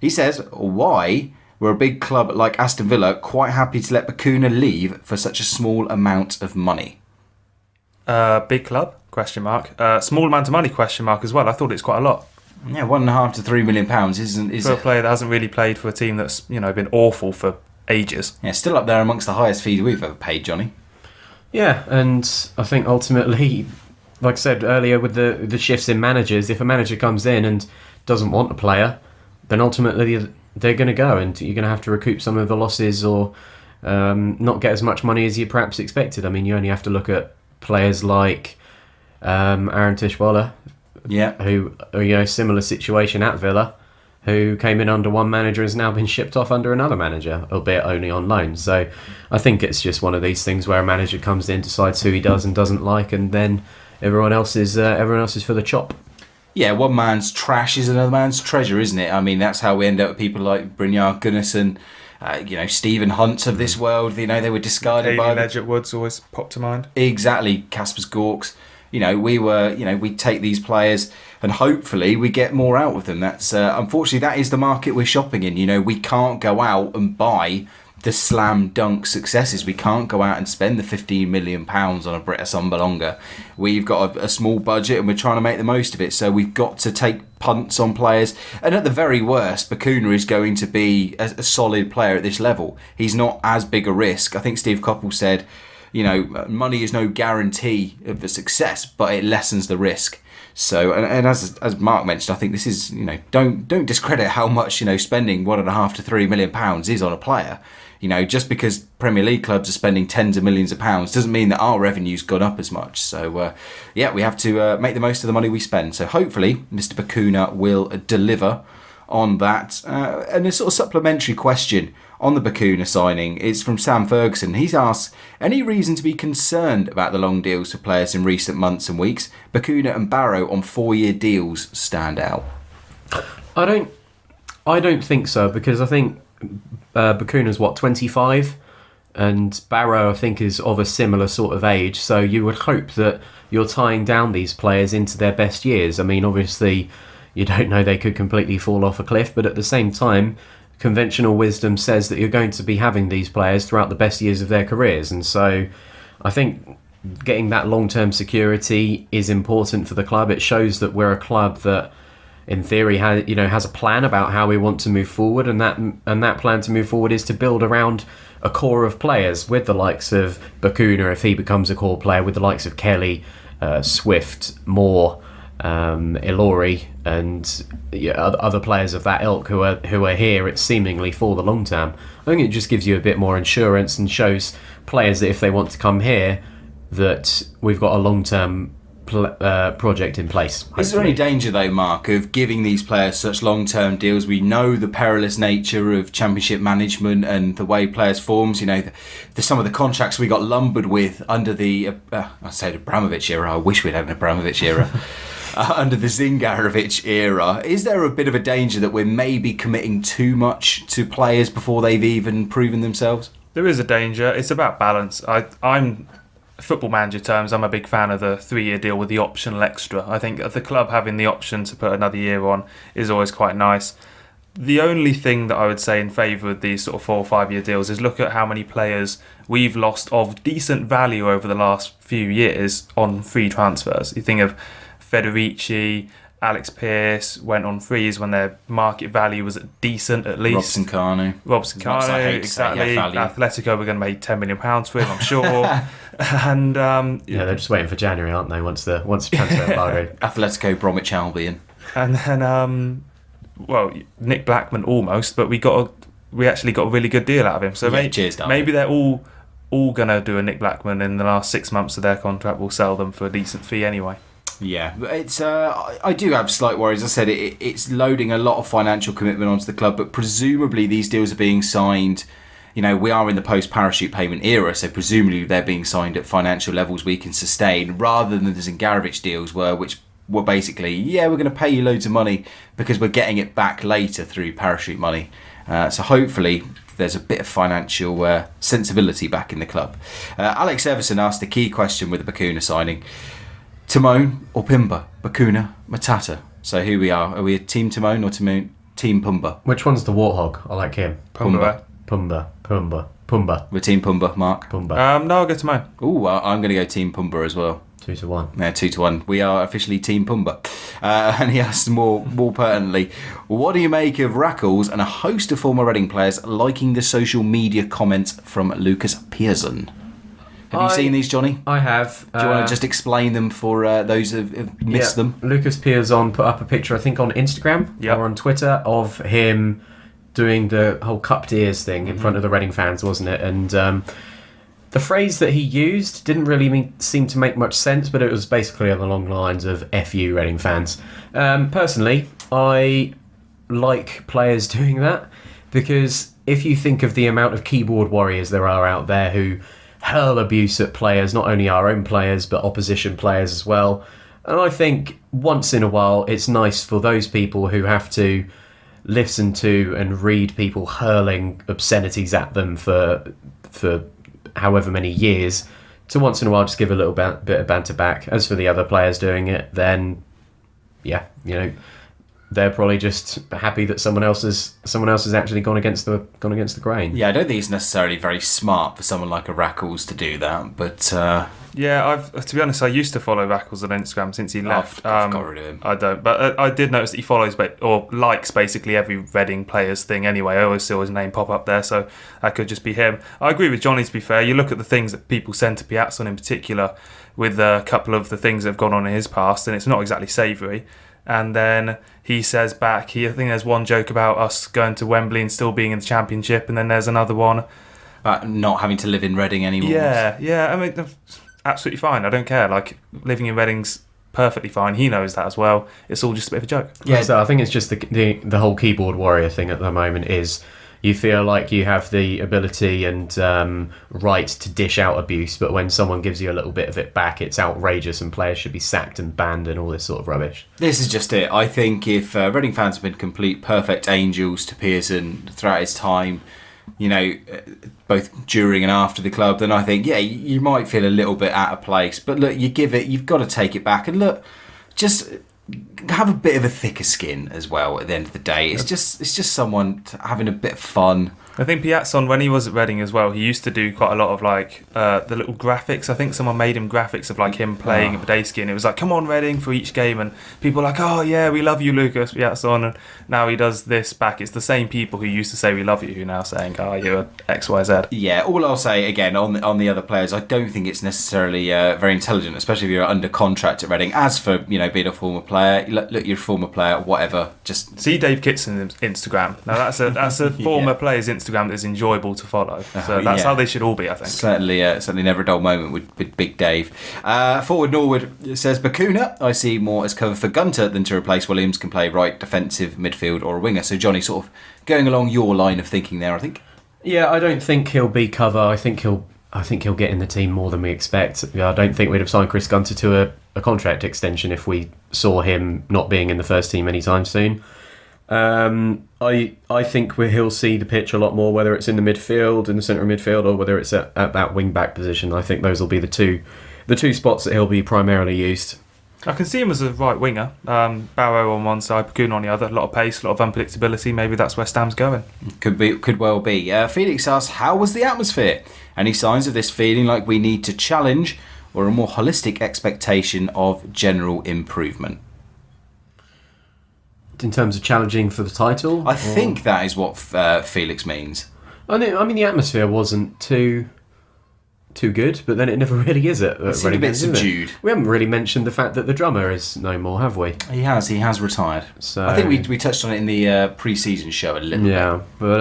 He says, why were a big club like Aston Villa quite happy to let Bacuna leave for such a small amount of money? Big club? ? Small amount of money ? As well. I thought it's quite a lot. Yeah, £1.5 to £3 million isn't for a player that hasn't really played for a team that's been awful for ages. Yeah, still up there amongst the highest fees we've ever paid, Johnny. Yeah, and I think ultimately, like I said earlier, with the shifts in managers, if a manager comes in and doesn't want a player, then ultimately they're going to go, and you're going to have to recoup some of the losses or not get as much money as you perhaps expected. I mean, you only have to look at players like Aaron Tishwala, who are similar situation at Villa, who came in under one manager and has now been shipped off under another manager, albeit only on loan. So I think it's just one of these things where a manager comes in, decides who he does and doesn't like, and then everyone else is for the chop. Yeah, one man's trash is another man's treasure, isn't it? I mean, that's how we end up with people like Brynjar Gunnarsson, Stephen Hunt of this world. They were discarded by Ledgett Woods always popped to mind. Exactly, Kaspers Gorks. We take these players and hopefully we get more out of them. That's unfortunately that is the market we're shopping in. We can't go out and buy the slam dunk successes. We can't go out and spend the £15 million on a Britta Sombalonga. We've got a small budget and we're trying to make the most of it. So we've got to take punts on players. And at the very worst, Bacuna is going to be a solid player at this level. He's not as big a risk. I think Steve Coppell said, money is no guarantee of the success, but it lessens the risk. So, and as Mark mentioned, I think this is, don't discredit how much, spending £1.5 to £3 million is on a player. Just because Premier League clubs are spending tens of millions of pounds doesn't mean that our revenue's gone up as much. So, we have to make the most of the money we spend. So hopefully Mr. Bacuna will deliver on that. And a sort of supplementary question on the Bacuna signing is from Sam Ferguson. He's asked, any reason to be concerned about the long deals for players in recent months and weeks? Bacuna and Barrow on 4-year deals stand out. I don't think so, because I think Bacuna's 25, and Barrow I think is of a similar sort of age, so you would hope that you're tying down these players into their best years. I mean, obviously you don't know, they could completely fall off a cliff, but at the same time conventional wisdom says that you're going to be having these players throughout the best years of their careers, and so I think getting that long-term security is important for the club. It shows that we're a club that in theory has a plan about how we want to move forward, and that plan to move forward is to build around a core of players with the likes of Bacuna if he becomes a core player, with the likes of Kelly, Swift, Moore, Ilori, and other players of that ilk who are here, it's seemingly for the long term. I think it just gives you a bit more insurance and shows players that if they want to come here, that we've got a long-term project in place. Hopefully. Is there any danger though, Mark, of giving these players such long-term deals? We know the perilous nature of Championship management and the way players forms. Some of the contracts we got lumbered with under the I said Abramovich era. I wish we'd had an Abramovich era. Under the Zingarovic era, is there a bit of a danger that we're maybe committing too much to players before they've even proven themselves? There is a danger. It's about balance. I'm Football Manager terms, I'm a big fan of the 3-year deal with the optional extra. I think the club having the option to put another year on is always quite nice. The only thing that I would say in favour of these sort of 4 or 5 year deals is look at how many players we've lost of decent value over the last few years on free transfers. You think of Federici, Alex Pearce went on frees when their market value was decent at least. Robson Kanu, exactly. Atletico were going to make £10 million for him, I'm sure. And they're just waiting for January, aren't they? Once the transfer embargo. Atletico, Bromwich Albion, and then Nick Blackman almost, but we actually got a really good deal out of him. So maybe they're all going to do a Nick Blackman in the last 6 months of their contract. We'll sell them for a decent fee anyway. Yeah, it's. I do have slight worries. As I said, it's loading a lot of financial commitment onto the club, but presumably these deals are being signed. We are in the post-parachute payment era, so presumably they're being signed at financial levels we can sustain, rather than the Zingarovic deals which were basically, we're going to pay you loads of money because we're getting it back later through parachute money. So hopefully there's a bit of financial sensibility back in the club. Alex Everson asked a key question with the Bacuna signing. Timon or Pimba? Bacuna, Matata. So who we are? Are we a Team Timon or Team Pumba? Which one's the warthog? I like him. Pumba. We're Team Pumba, Mark. Pumba. No, I'll go Timon. Ooh, I'm going to go Team Pumba as well. 2-1. Yeah, 2-1. We are officially Team Pumba. And he asks more pertinently, what do you make of Rackles and a host of former Reading players liking the social media comments from Lucas Pearson? Have you seen these, Johnny? I have. Do you want to just explain them for those who've missed them? Lucas Pearson put up a picture, I think, on Instagram or on Twitter of him doing the whole cupped ears thing in front of the Reading fans, wasn't it? And the phrase that he used didn't really seem to make much sense, but it was basically on the long lines of F you, Reading fans. Personally, I like players doing that, because if you think of the amount of keyboard warriors there are out there who hurl abuse at players, not only our own players but opposition players as well, and I think once in a while it's nice for those people who have to listen to and read people hurling obscenities at them for however many years, to once in a while just give a little bit of banter back. As for the other players doing it, then they're probably just happy that someone else has actually gone against the grain. Yeah, I don't think it's necessarily very smart for someone like a Rackles to do that, but Yeah, to be honest, I used to follow Rackles on Instagram since he left. I've got rid of him. I don't, but I did notice that he follows or likes basically every Reading player's thing anyway. I always saw his name pop up there, so that could just be him. I agree with Jonny, to be fair. You look at the things that people send to Piazza in particular, with a couple of the things that have gone on in his past, and it's not exactly savoury. And then he says back, I think there's one joke about us going to Wembley and still being in the Championship, and then there's another one about not having to live in Reading anymore. Yeah. I mean, absolutely fine. I don't care. Like, living in Reading's perfectly fine. He knows that as well. It's all just a bit of a joke. Yeah, so I think it's just the whole keyboard warrior thing at the moment is you feel like you have the ability and right to dish out abuse, but when someone gives you a little bit of it back, it's outrageous and players should be sacked and banned and all this sort of rubbish. This is just it. I think if Reading fans have been complete perfect angels to Pearson throughout his time, both during and after the club, then I think, yeah, you might feel a little bit out of place. But look, you've got to take it back. And look, just have a bit of a thicker skin as well at the end of the day. It's just someone having a bit of fun. I think Piazza, when he was at Reading as well, he used to do quite a lot of like the little graphics. I think someone made him graphics of like him playing at Badesky, and it was like, come on Reading for each game, and people were like, oh yeah, we love you Lucas Piazza, and now he does this back. It's the same people who used to say we love you who now saying, oh, you're XYZ. Yeah, all I'll say again on the other players, I don't think it's necessarily very intelligent, especially if you're under contract at Reading. As for being a former player, look, you're a former player, whatever. Just see Dave Kitson's Instagram. Now that's a former player's Instagram that is enjoyable to follow. So that's how they should all be, I think. Certainly never a dull moment with Big Dave. Forward Norwood says, Bakuna, I see more as cover for Gunter than to replace Williams, can play right defensive midfield or a winger. So Jonny, sort of going along your line of thinking there, I think. Yeah, I don't think he'll be cover. I think he'll get in the team more than we expect. I don't think we'd have signed Chris Gunter to a contract extension if we saw him not being in the first team anytime soon. I think he'll see the pitch a lot more, whether it's in the midfield, in the centre of midfield, or whether it's at that wing back position. I think those will be the two spots that he'll be primarily used. I can see him as a right winger. Barrow on one side, Bakuna on the other. A lot of pace, a lot of unpredictability. Maybe that's where Stam's going. Could well be. Felix asks, how was the atmosphere? Any signs of this feeling like we need to challenge, or a more holistic expectation of general improvement? In terms of challenging for the title? I think that is what Felix means. I mean, the atmosphere wasn't too good, but then it never really is at It's a bit subdued. We haven't really mentioned the fact that the drummer is no more, have we? He has retired. So I think we touched on it in the pre-season show a little bit. Yeah, but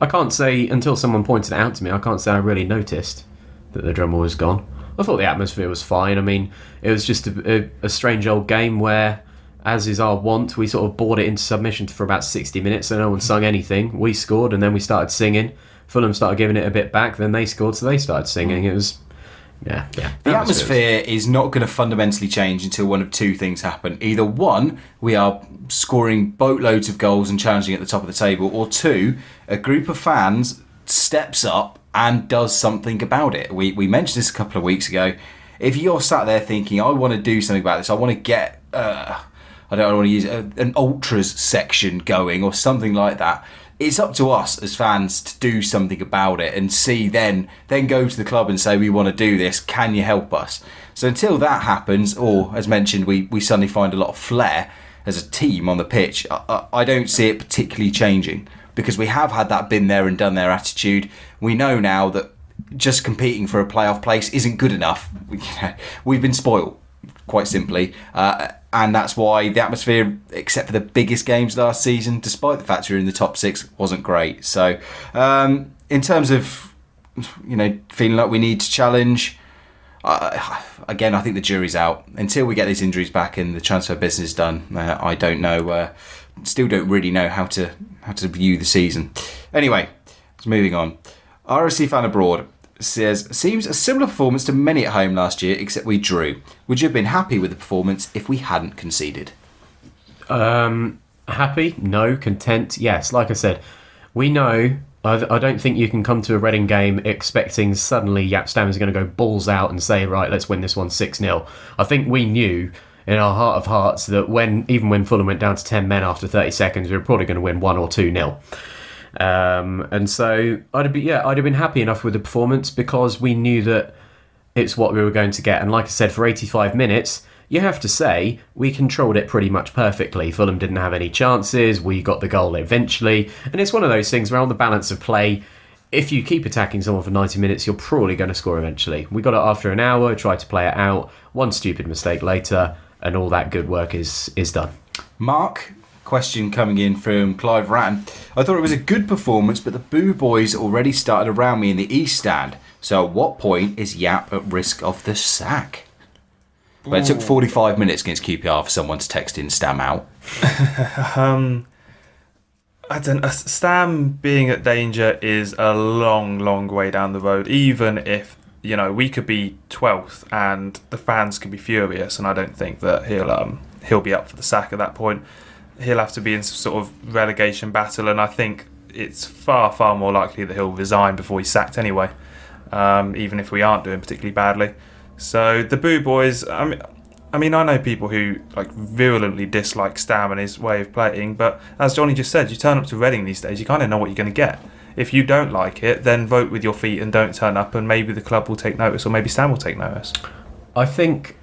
I can't say, until someone pointed it out to me, I can't say I really noticed that the drummer was gone. I thought the atmosphere was fine. I mean, it was just a strange old game where, as is our wont, we sort of bored it into submission for about 60 minutes, so no one sung anything. We scored, and then we started singing. Fulham started giving it a bit back, then they scored, so they started singing. It was, yeah. The atmosphere is not going to fundamentally change until one of two things happen. Either one, we are scoring boatloads of goals and challenging at the top of the table, or two, a group of fans steps up and does something about it. We mentioned this a couple of weeks ago. If you're sat there thinking, I want to do something about this, I want to get... I don't want to use an ultras section going or something like that. It's up to us as fans to do something about it and see then go to the club and say, we want to do this, can you help us? So until that happens, or as mentioned, we suddenly find a lot of flair as a team on the pitch, I don't see it particularly changing, because we have had that been there and done there attitude. We know now that just competing for a playoff place isn't good enough. We've been spoiled, quite simply. And that's why the atmosphere, except for the biggest games last season, despite the fact we were in the top six, wasn't great. So in terms of feeling like we need to challenge, again, I think the jury's out. Until we get these injuries back and the transfer business done, I don't know. Still don't really know how to view the season. Anyway, it's moving on. RSC fan abroad says, seems a similar performance to many at home last year, except we drew. Would you have been happy with the performance if we hadn't conceded? Happy? No. Content? Yes. Like I said, we know. I don't think you can come to a Reading game expecting suddenly Stam is going to go balls out and say, right, let's win this one 6-0. I think we knew in our heart of hearts that even when Fulham went down to 10 men after 30 seconds, we were probably going to win 1 or 2-0. And so I'd have been happy enough with the performance because we knew that it's what we were going to get. And like I said, for 85 minutes, you have to say we controlled it pretty much perfectly. Fulham didn't have any chances. We got the goal eventually. And it's one of those things where on the balance of play, if you keep attacking someone for 90 minutes, you're probably going to score eventually. We got it after an hour, tried to play it out, one stupid mistake later, and all that good work is done. Mark, question coming in from Clive Ratton. I thought it was a good performance, but the boo boys already started around me in the East Stand. So at what point is Yap at risk of the sack? Well, it took 45 minutes against QPR for someone to text in Stam out. I don't know. Stam being at danger is a long, long way down the road. Even if, we could be 12th and the fans could be furious, and I don't think that he'll be up for the sack at that point. He'll have to be in some sort of relegation battle, and I think it's far, far more likely that he'll resign before he's sacked anyway, even if we aren't doing particularly badly. So the boo boys, I know people who virulently dislike Stam and his way of playing, but as Johnny just said, you turn up to Reading these days, you kind of know what you're going to get. If you don't like it, then vote with your feet and don't turn up, and maybe the club will take notice, or maybe Stam will take notice. I think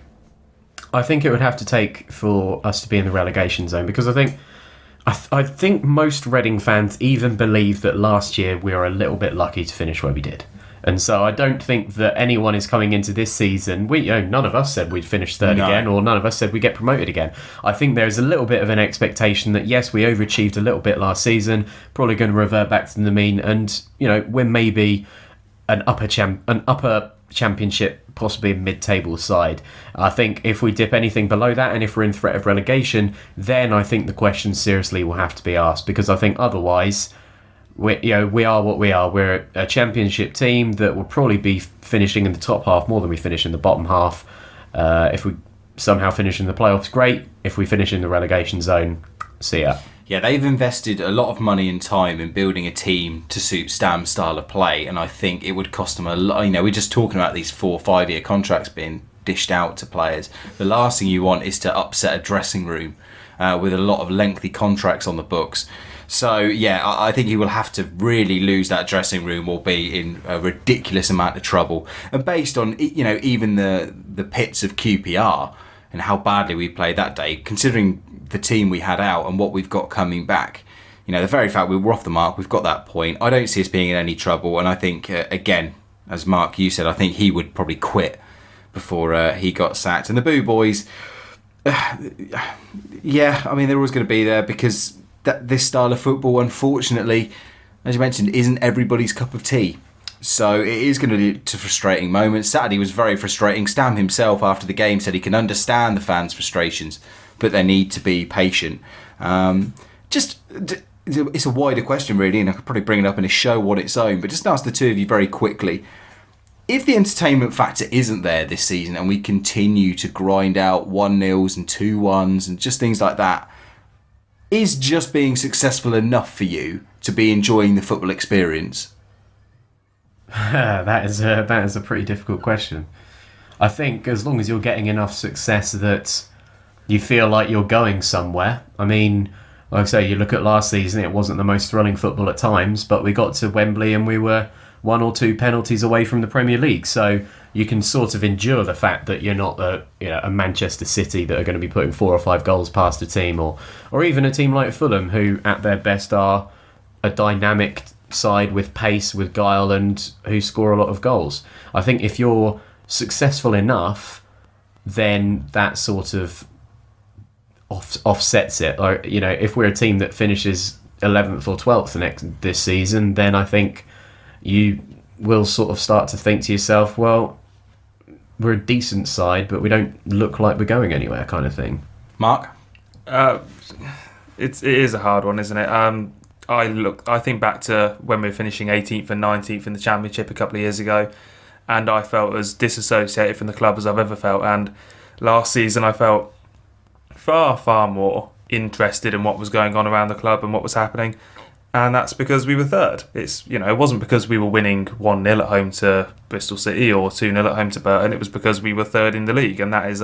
it would have to take for us to be in the relegation zone, because I think most Reading fans even believe that last year we were a little bit lucky to finish where we did. And so I don't think that anyone is coming into this season. None of us said we'd finish third again, or none of us said we'd get promoted again. I think there's a little bit of an expectation that, yes, we overachieved a little bit last season, probably going to revert back to the mean, and we're maybe an upper championship, possibly a mid-table side. I think if we dip anything below that, and if we're in threat of relegation, then I think the question seriously will have to be asked, because I think otherwise, we are what we are. We're a championship team that will probably be finishing in the top half more than we finish in the bottom half. If we somehow finish in the playoffs, great. If we finish in the relegation zone, see ya. Yeah, they've invested a lot of money and time in building a team to suit Stam's style of play, and I think it would cost them a lot. We're just talking about these 4 or 5 year contracts being dished out to players. The last thing you want is to upset a dressing room with a lot of lengthy contracts on the books. So, yeah, I think he will have to really lose that dressing room or be in a ridiculous amount of trouble. And based on, even the pits of QPR and how badly we played that day, considering the team we had out and what we've got coming back, the very fact we were off the mark, we've got that point. I don't see us being in any trouble. And I think, again, as Mark, you said, I think he would probably quit before he got sacked. And the boo boys, they're always going to be there because this style of football, unfortunately, as you mentioned, isn't everybody's cup of tea. So it is going to lead to frustrating moments. Saturday was very frustrating. Stam himself, after the game, said he can understand the fans' frustrations, but they need to be patient. It's a wider question, really, and I could probably bring it up in a show on its own, but just ask the two of you very quickly. If the entertainment factor isn't there this season and we continue to grind out 1-0s and 2-1s and just things like that, is just being successful enough for you to be enjoying the football experience? That is a pretty difficult question. I think as long as you're getting enough success that you feel like you're going somewhere. I mean, like I say, you look at last season, it wasn't the most thrilling football at times, but we got to Wembley and we were 1 or 2 penalties away from the Premier League. So you can sort of endure the fact that you're not a Manchester City that are going to be putting 4 or 5 goals past a team, or even a team like Fulham, who at their best are a dynamic side with pace, with guile, and who score a lot of goals. I think if you're successful enough, then that sort of offsets it. Or if we're a team that finishes 11th or 12th this season, then I think you will sort of start to think to yourself, well, we're a decent side, but we don't look like we're going anywhere, kind of thing. Mark? It is a hard one, isn't it? I think back to when we were finishing 18th and 19th in the Championship a couple of years ago, and I felt as disassociated from the club as I've ever felt. And last season I felt far, far more interested in what was going on around the club and what was happening. And that's because we were third. It wasn't because we were winning 1-0 at home to Bristol City or 2-0 at home to Burton. It was because we were third in the league, and that is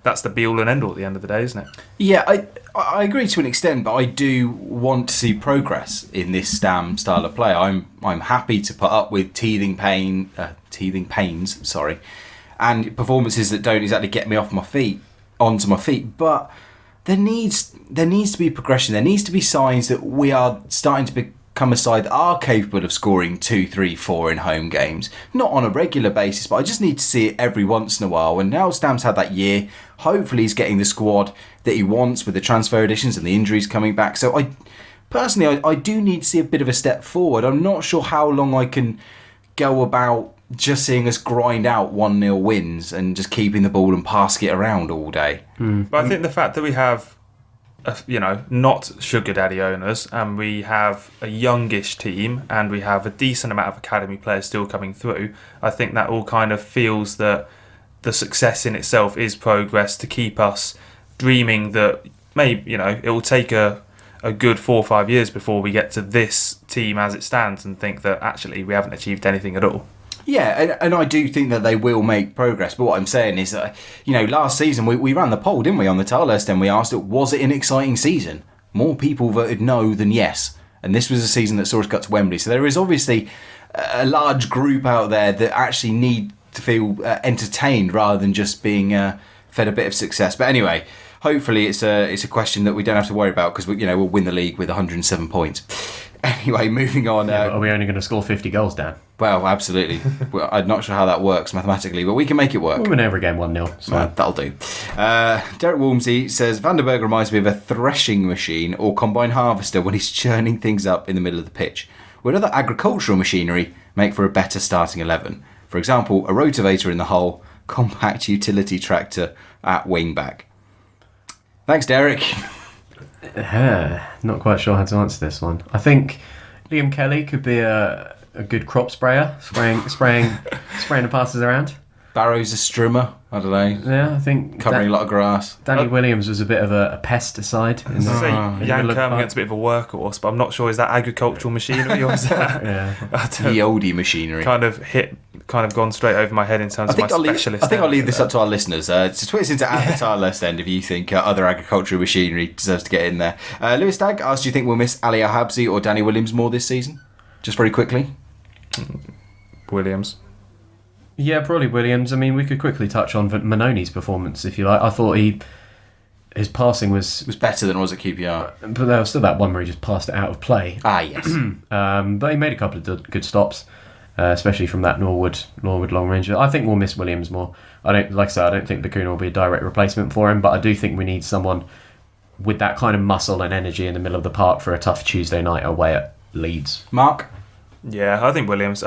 that's the be all and end all at the end of the day, isn't it? Yeah, I agree to an extent, but I do want to see progress in this Stam style of play. I'm happy to put up with teething pains, and performances that don't exactly get me onto my feet. But there needs to be progression. There needs to be signs that we are starting to become a side that are capable of scoring 2, 3, 4 in home games. Not on a regular basis, but I just need to see it every once in a while. And now Stam's had that year. Hopefully he's getting the squad that he wants with the transfer additions and the injuries coming back. So I do need to see a bit of a step forward. I'm not sure how long I can go about just seeing us grind out 1-0 wins and just keeping the ball and passing it around all day. But I think the fact that we have not sugar daddy owners, and we have a youngish team, and we have a decent amount of academy players still coming through, I think that all kind of feels that the success in itself is progress to keep us dreaming that maybe, it will take a good 4 or 5 years before we get to this team as it stands and think that actually we haven't achieved anything at all. Yeah, and I do think that they will make progress. But what I'm saying is that, last season we ran the poll, didn't we, on the Tilehurst End? We asked was it an exciting season? More people voted no than yes. And this was a season that saw us get to Wembley. So there is obviously a large group out there that actually need to feel entertained rather than just being fed a bit of success. But anyway, hopefully it's a question that we don't have to worry about because we'll win the league with 107 points. Anyway, moving on. Are we only going to score 50 goals, Dan? Well, absolutely. Well, I'm not sure how that works mathematically, but we can make it work. We'll win every game 1-0. So. That'll do. Derek Walmsley says, Van der Berg reminds me of a threshing machine or combine harvester when he's churning things up in the middle of the pitch. Would other agricultural machinery make for a better starting 11? For example, a rotavator in the hole, compact utility tractor at wing back. Thanks, Derek. Not quite sure how to answer this one. I think Liam Kelly could be a good crop sprayer, spraying the passes around. Barrow's a strimmer. I don't know. Yeah, I think covering a lot of grass. Danny Williams was a bit of a pesticide. Jan Kermigan's a bit of a workhorse, but I'm not sure, is that agricultural machinery or is that the oldie machinery? Kind of gone straight over my head in terms of my specialist. I think I'll leave this up to our listeners. So tweet us into at the Tilehurst End if you think other agricultural machinery deserves to get in there. Lewis Stagg asked, do you think we'll miss Ali Al-Habsi or Danny Williams more this season? Just very quickly. Williams. Yeah, probably Williams. I mean, we could quickly touch on Manoni's performance, if you like. I thought his passing was better than it was at QPR. But there was still that one where he just passed it out of play. Yes. But he made a couple of good stops, especially from that Norwood long range. I think we'll miss Williams more. I don't think Bakuna will be a direct replacement for him, but I do think we need someone with that kind of muscle and energy in the middle of the park for a tough Tuesday night away at Leeds. Mark? Yeah, I think Williams.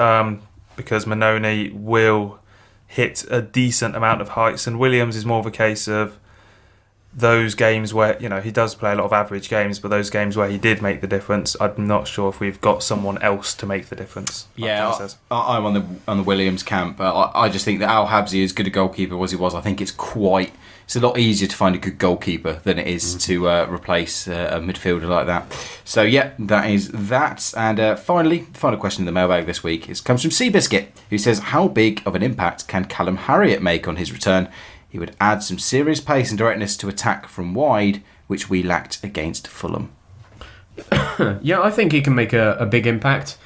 Because Manoni will hit a decent amount of heights, and Williams is more of a case of those games where, he does play a lot of average games, but those games where he did make the difference, I'm not sure if we've got someone else to make the difference. Yeah, I'm on the Williams camp. I just think that Al-Habsi, as good a goalkeeper as he was, I think it's a lot easier to find a good goalkeeper than it is to replace a midfielder like that. So yeah, that is that. And finally, final question in the mailbag this week comes from Seabiscuit, who says, how big of an impact can Callum Harriott make on his return? He would add some serious pace and directness to attack from wide, which we lacked against Fulham. Yeah, I think he can make a big impact.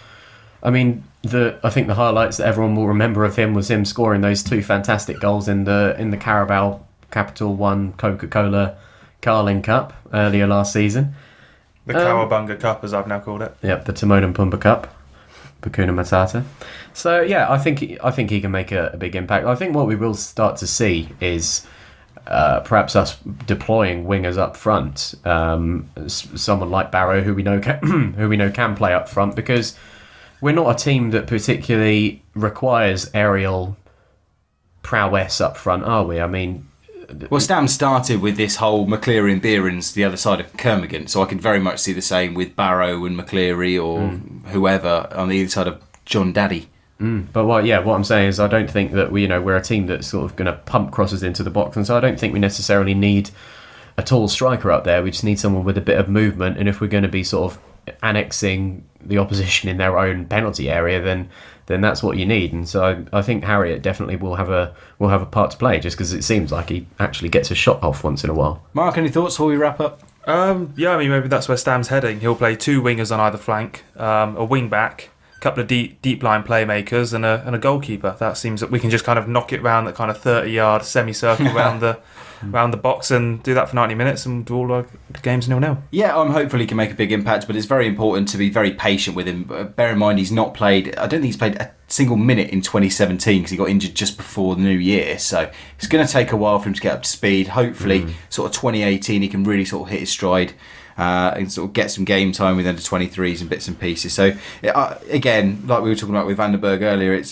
I mean, I think the highlights that everyone will remember of him was him scoring those 2 fantastic goals in the Carabao Capital One Coca-Cola Carling Cup earlier last season. The Cowabunga Cup, as I've now called it. Yep, the Timon and Pumbaa Cup, Bakuna Matata. So yeah, I think he can make a big impact. I think what we will start to see is perhaps us deploying wingers up front. Someone like Barrow, who we know can play up front, because we're not a team that particularly requires aerial prowess up front, are we? I mean, well, Stam started with this whole McCleary and Behrens the other side of Kermigan, so I can very much see the same with Barrow and McCleary or whoever on the other side of John Daddy. But what I'm saying is I don't think that we're a team that's sort of going to pump crosses into the box, and so I don't think we necessarily need a tall striker up there. We just need someone with a bit of movement, and if we're going to be sort of annexing the opposition in their own penalty area, then that's what you need. And so I think Harriet definitely will have a part to play, just because it seems like he actually gets a shot off once in a while. Mark, any thoughts before we wrap up? Yeah, I mean, maybe that's where Stam's heading. He'll play 2 wingers on either flank, a wing back, a couple of deep line playmakers, and a goalkeeper. That seems that we can just kind of knock it round that kind of 30-yard semicircle around the box and do that for 90 minutes and do all our games 0-0. Yeah, I'm hopeful he can make a big impact, but it's very important to be very patient with him. Bear in mind, he's not played, I don't think he's played a single minute in 2017 because he got injured just before the new year. So it's going to take a while for him to get up to speed. Hopefully, sort of 2018, he can really sort of hit his stride. And sort of get some game time with under 23s and bits and pieces. So again, like we were talking about with Van den Berg earlier,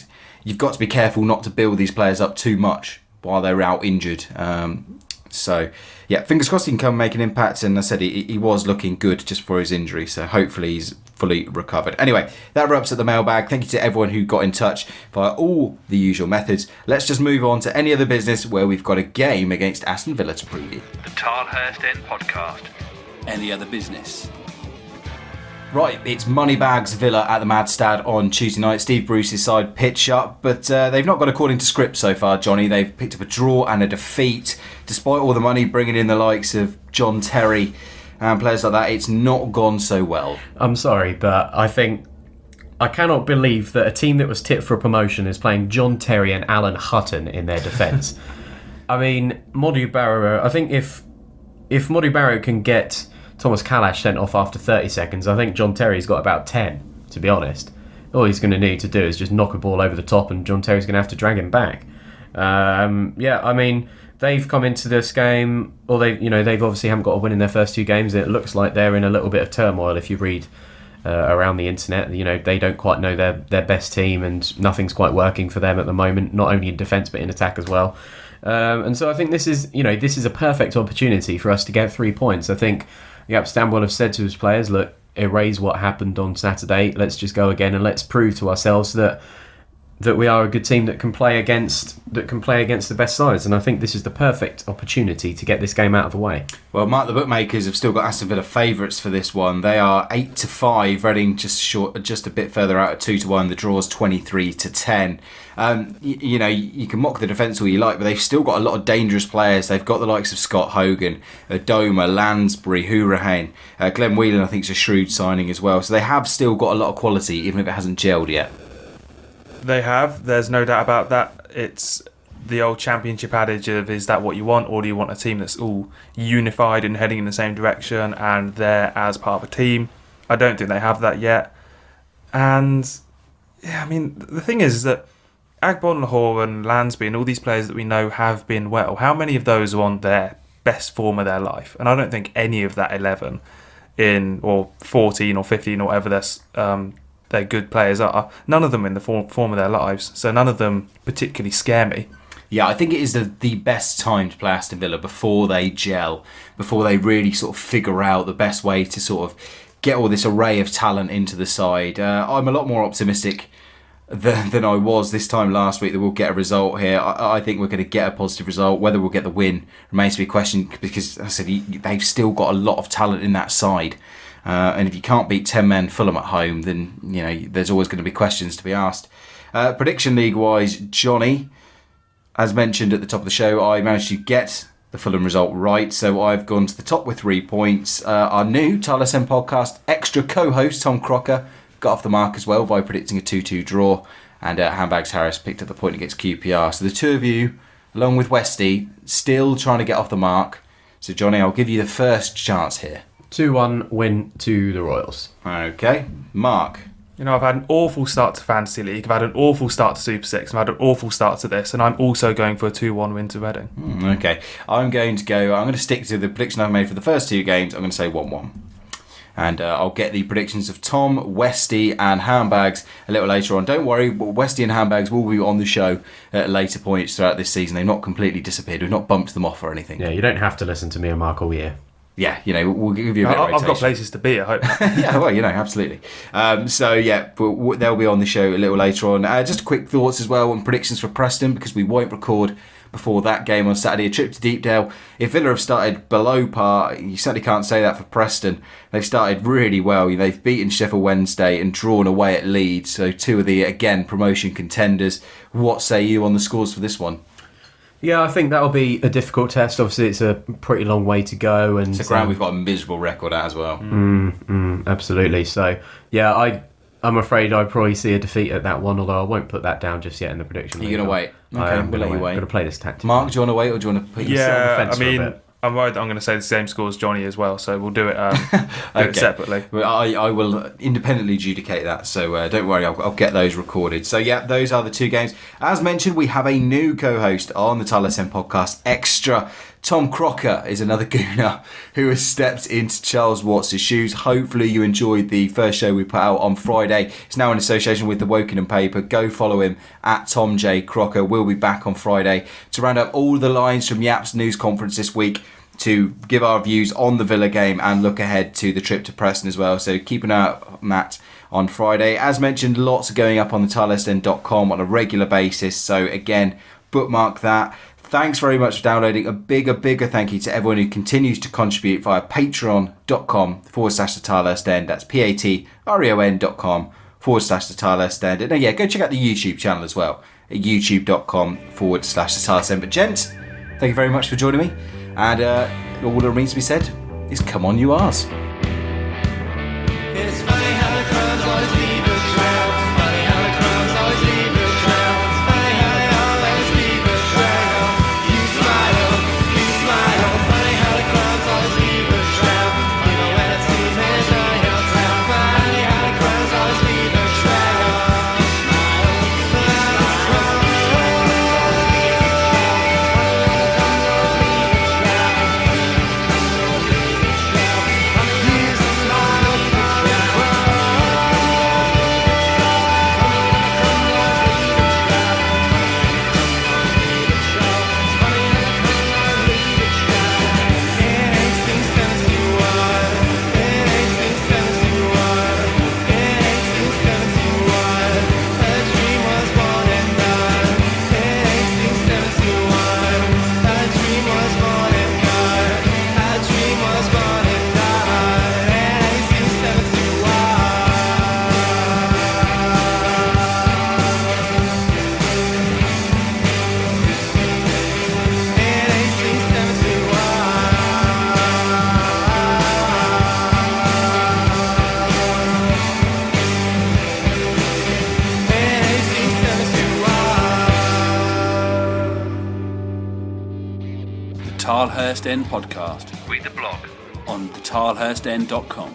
you've got to be careful not to build these players up too much while they're out injured. So yeah, fingers crossed he can come make an impact. And I said he was looking good just before his injury, so hopefully he's fully recovered. Anyway, that wraps up the mailbag. Thank you to everyone who got in touch via all the usual methods. Let's just move on to any other business where we've got a game against Aston Villa to preview. The Tilehurst End Podcast. Any other business? Right, it's Moneybags Villa at the Madstad on Tuesday night. Steve Bruce's side pitch up, but they've not gone according to script so far, Johnny. They've picked up a draw and a defeat. Despite all the money bringing in the likes of John Terry and players like that, it's not gone so well. I'm sorry, but I cannot believe that a team that was tipped for promotion is playing John Terry and Alan Hutton in their defence. I mean, Modou Barrow, I think if Modou Barrow can get Thomas Kalash sent off after 30 seconds, I think John Terry's got about 10, to be honest. All he's going to need to do is just knock a ball over the top and John Terry's going to have to drag him back. Yeah, I mean, they've come into this game, or they've obviously haven't got a win in their first 2 games. It looks like they're in a little bit of turmoil if you read around the internet. They don't quite know their best team and nothing's quite working for them at the moment, not only in defence but in attack as well. And so I think this is a perfect opportunity for us to get 3 points. I think Stam will have said to his players, look, erase what happened on Saturday. Let's just go again and let's prove to ourselves that we are a good team that can play against the best sides. And I think this is the perfect opportunity to get this game out of the way. Well, Mark, the bookmakers have still got Aston Villa favourites for this one. They are 8-5, Reading just a bit further out at 2-1. The draw's 23-10. You can mock the defence all you like, but they've still got a lot of dangerous players. They've got the likes of Scott Hogan, Adoma, Lansbury, Hourihane. Glenn Whelan, I think, is a shrewd signing as well. So they have still got a lot of quality, even if it hasn't gelled yet. They have. There's no doubt about that. It's the old championship adage of, is that what you want, or do you want a team that's all unified and heading in the same direction and they're as part of a team? I don't think they have that yet. And yeah, I mean, the thing is that Agbon, Lahore and Lansbury and all these players that we know have been well, how many of those are on their best form of their life? And I don't think any of that 11 or 14 or 15 or whatever their good players are, none of them in the form of their lives. So none of them particularly scare me. Yeah, I think it is the best time to play Aston Villa before they gel, before they really sort of figure out the best way to sort of get all this array of talent into the side. I'm a lot more optimistic than I was this time last week that we'll get a result here. I think we're going to get a positive result. Whether we'll get the win remains to be questioned, because, as I said, they've still got a lot of talent in that side. And if you can't beat 10 men Fulham at home, then there's always going to be questions to be asked. Prediction league wise, Johnny, as mentioned at the top of the show, I managed to get the Fulham result right, so I've gone to the top with 3 points. Our new Tilehurst End Podcast extra co-host Tom Crocker got off the mark as well by predicting a 2-2 draw, and Handbags Harris picked up the point against QPR. So the two of you, along with Westy, still trying to get off the mark. So Johnny, I'll give you the first chance here. 2-1 win to the Royals. Okay. Mark. I've had an awful start to Fantasy League. I've had an awful start to Super 6. I've had an awful start to this. And I'm also going for a 2-1 win to Reading. Okay. I'm going to stick to the prediction I've made for the first 2 games. I'm going to say 1-1. And I'll get the predictions of Tom, Westy and Handbags a little later on. Don't worry, Westy and Handbags will be on the show at later points throughout this season. They've not completely disappeared. We've not bumped them off or anything. Yeah, you don't have to listen to me and Mark all year. Yeah, we'll give you a bit of rotation. I've got places to be, I hope. Yeah, well, absolutely. They'll be on the show a little later on. Just quick thoughts as well and predictions for Preston, because we won't record before that game on Saturday. A trip to Deepdale. If Villa have started below par, you certainly can't say that for Preston. They've started really well. They've beaten Sheffield Wednesday and drawn away at Leeds. So two of the, again, promotion contenders. What say you on the scores for this one? Yeah, I think that'll be a difficult test. Obviously, it's a pretty long way to go. And it's a ground we've got a miserable record at as well. Absolutely. So, yeah, I'm afraid I'd probably see a defeat at that one, although I won't put that down just yet in the prediction. You're going to wait? Okay, we'll let you wait. I'm going to play this tactic. Mark, do you want to wait or do you want to put yourself on the fence for a bit? I'm worried that I'm going to say the same score as Johnny as well, so we'll do it, do it separately. Well, I will independently adjudicate that, so don't worry, I'll get those recorded. So yeah, those are the two games. As mentioned, we have a new co-host on the Tilehurst End Podcast Extra. Tom Crocker is another gooner who has stepped into Charles Watts' shoes. Hopefully you enjoyed the first show we put out on Friday. It's now in association with the Wokingham paper. Go follow him at Tom J. Crocker. We'll be back on Friday to round up all the lines from Yap's news conference this week, to give our views on the Villa game and look ahead to the trip to Preston as well. So keep an eye on that on Friday. As mentioned, lots are going up on the tilehurstend.com on a regular basis. So again, bookmark that. Thanks very much for downloading. A bigger thank you to everyone who continues to contribute via patreon.com/the Tilehurst End. That's patreon.com/the Tilehurst End. And yeah, go check out the YouTube channel as well at youtube.com/the Tilehurst End. But gents, thank you very much for joining me. And all that remains to be said is come on, you arse. It's funny how the crumbs always leave a trail. Funny how the crumbs always leave a trail. Funny how they always leave a trail. You smile. Funny how the crumbs always leave a trail. Even when it seems there's no your tail. Funny how the crumbs always leave a trail. Tilehurst End Podcast. Read the blog on thetilehurstend.com.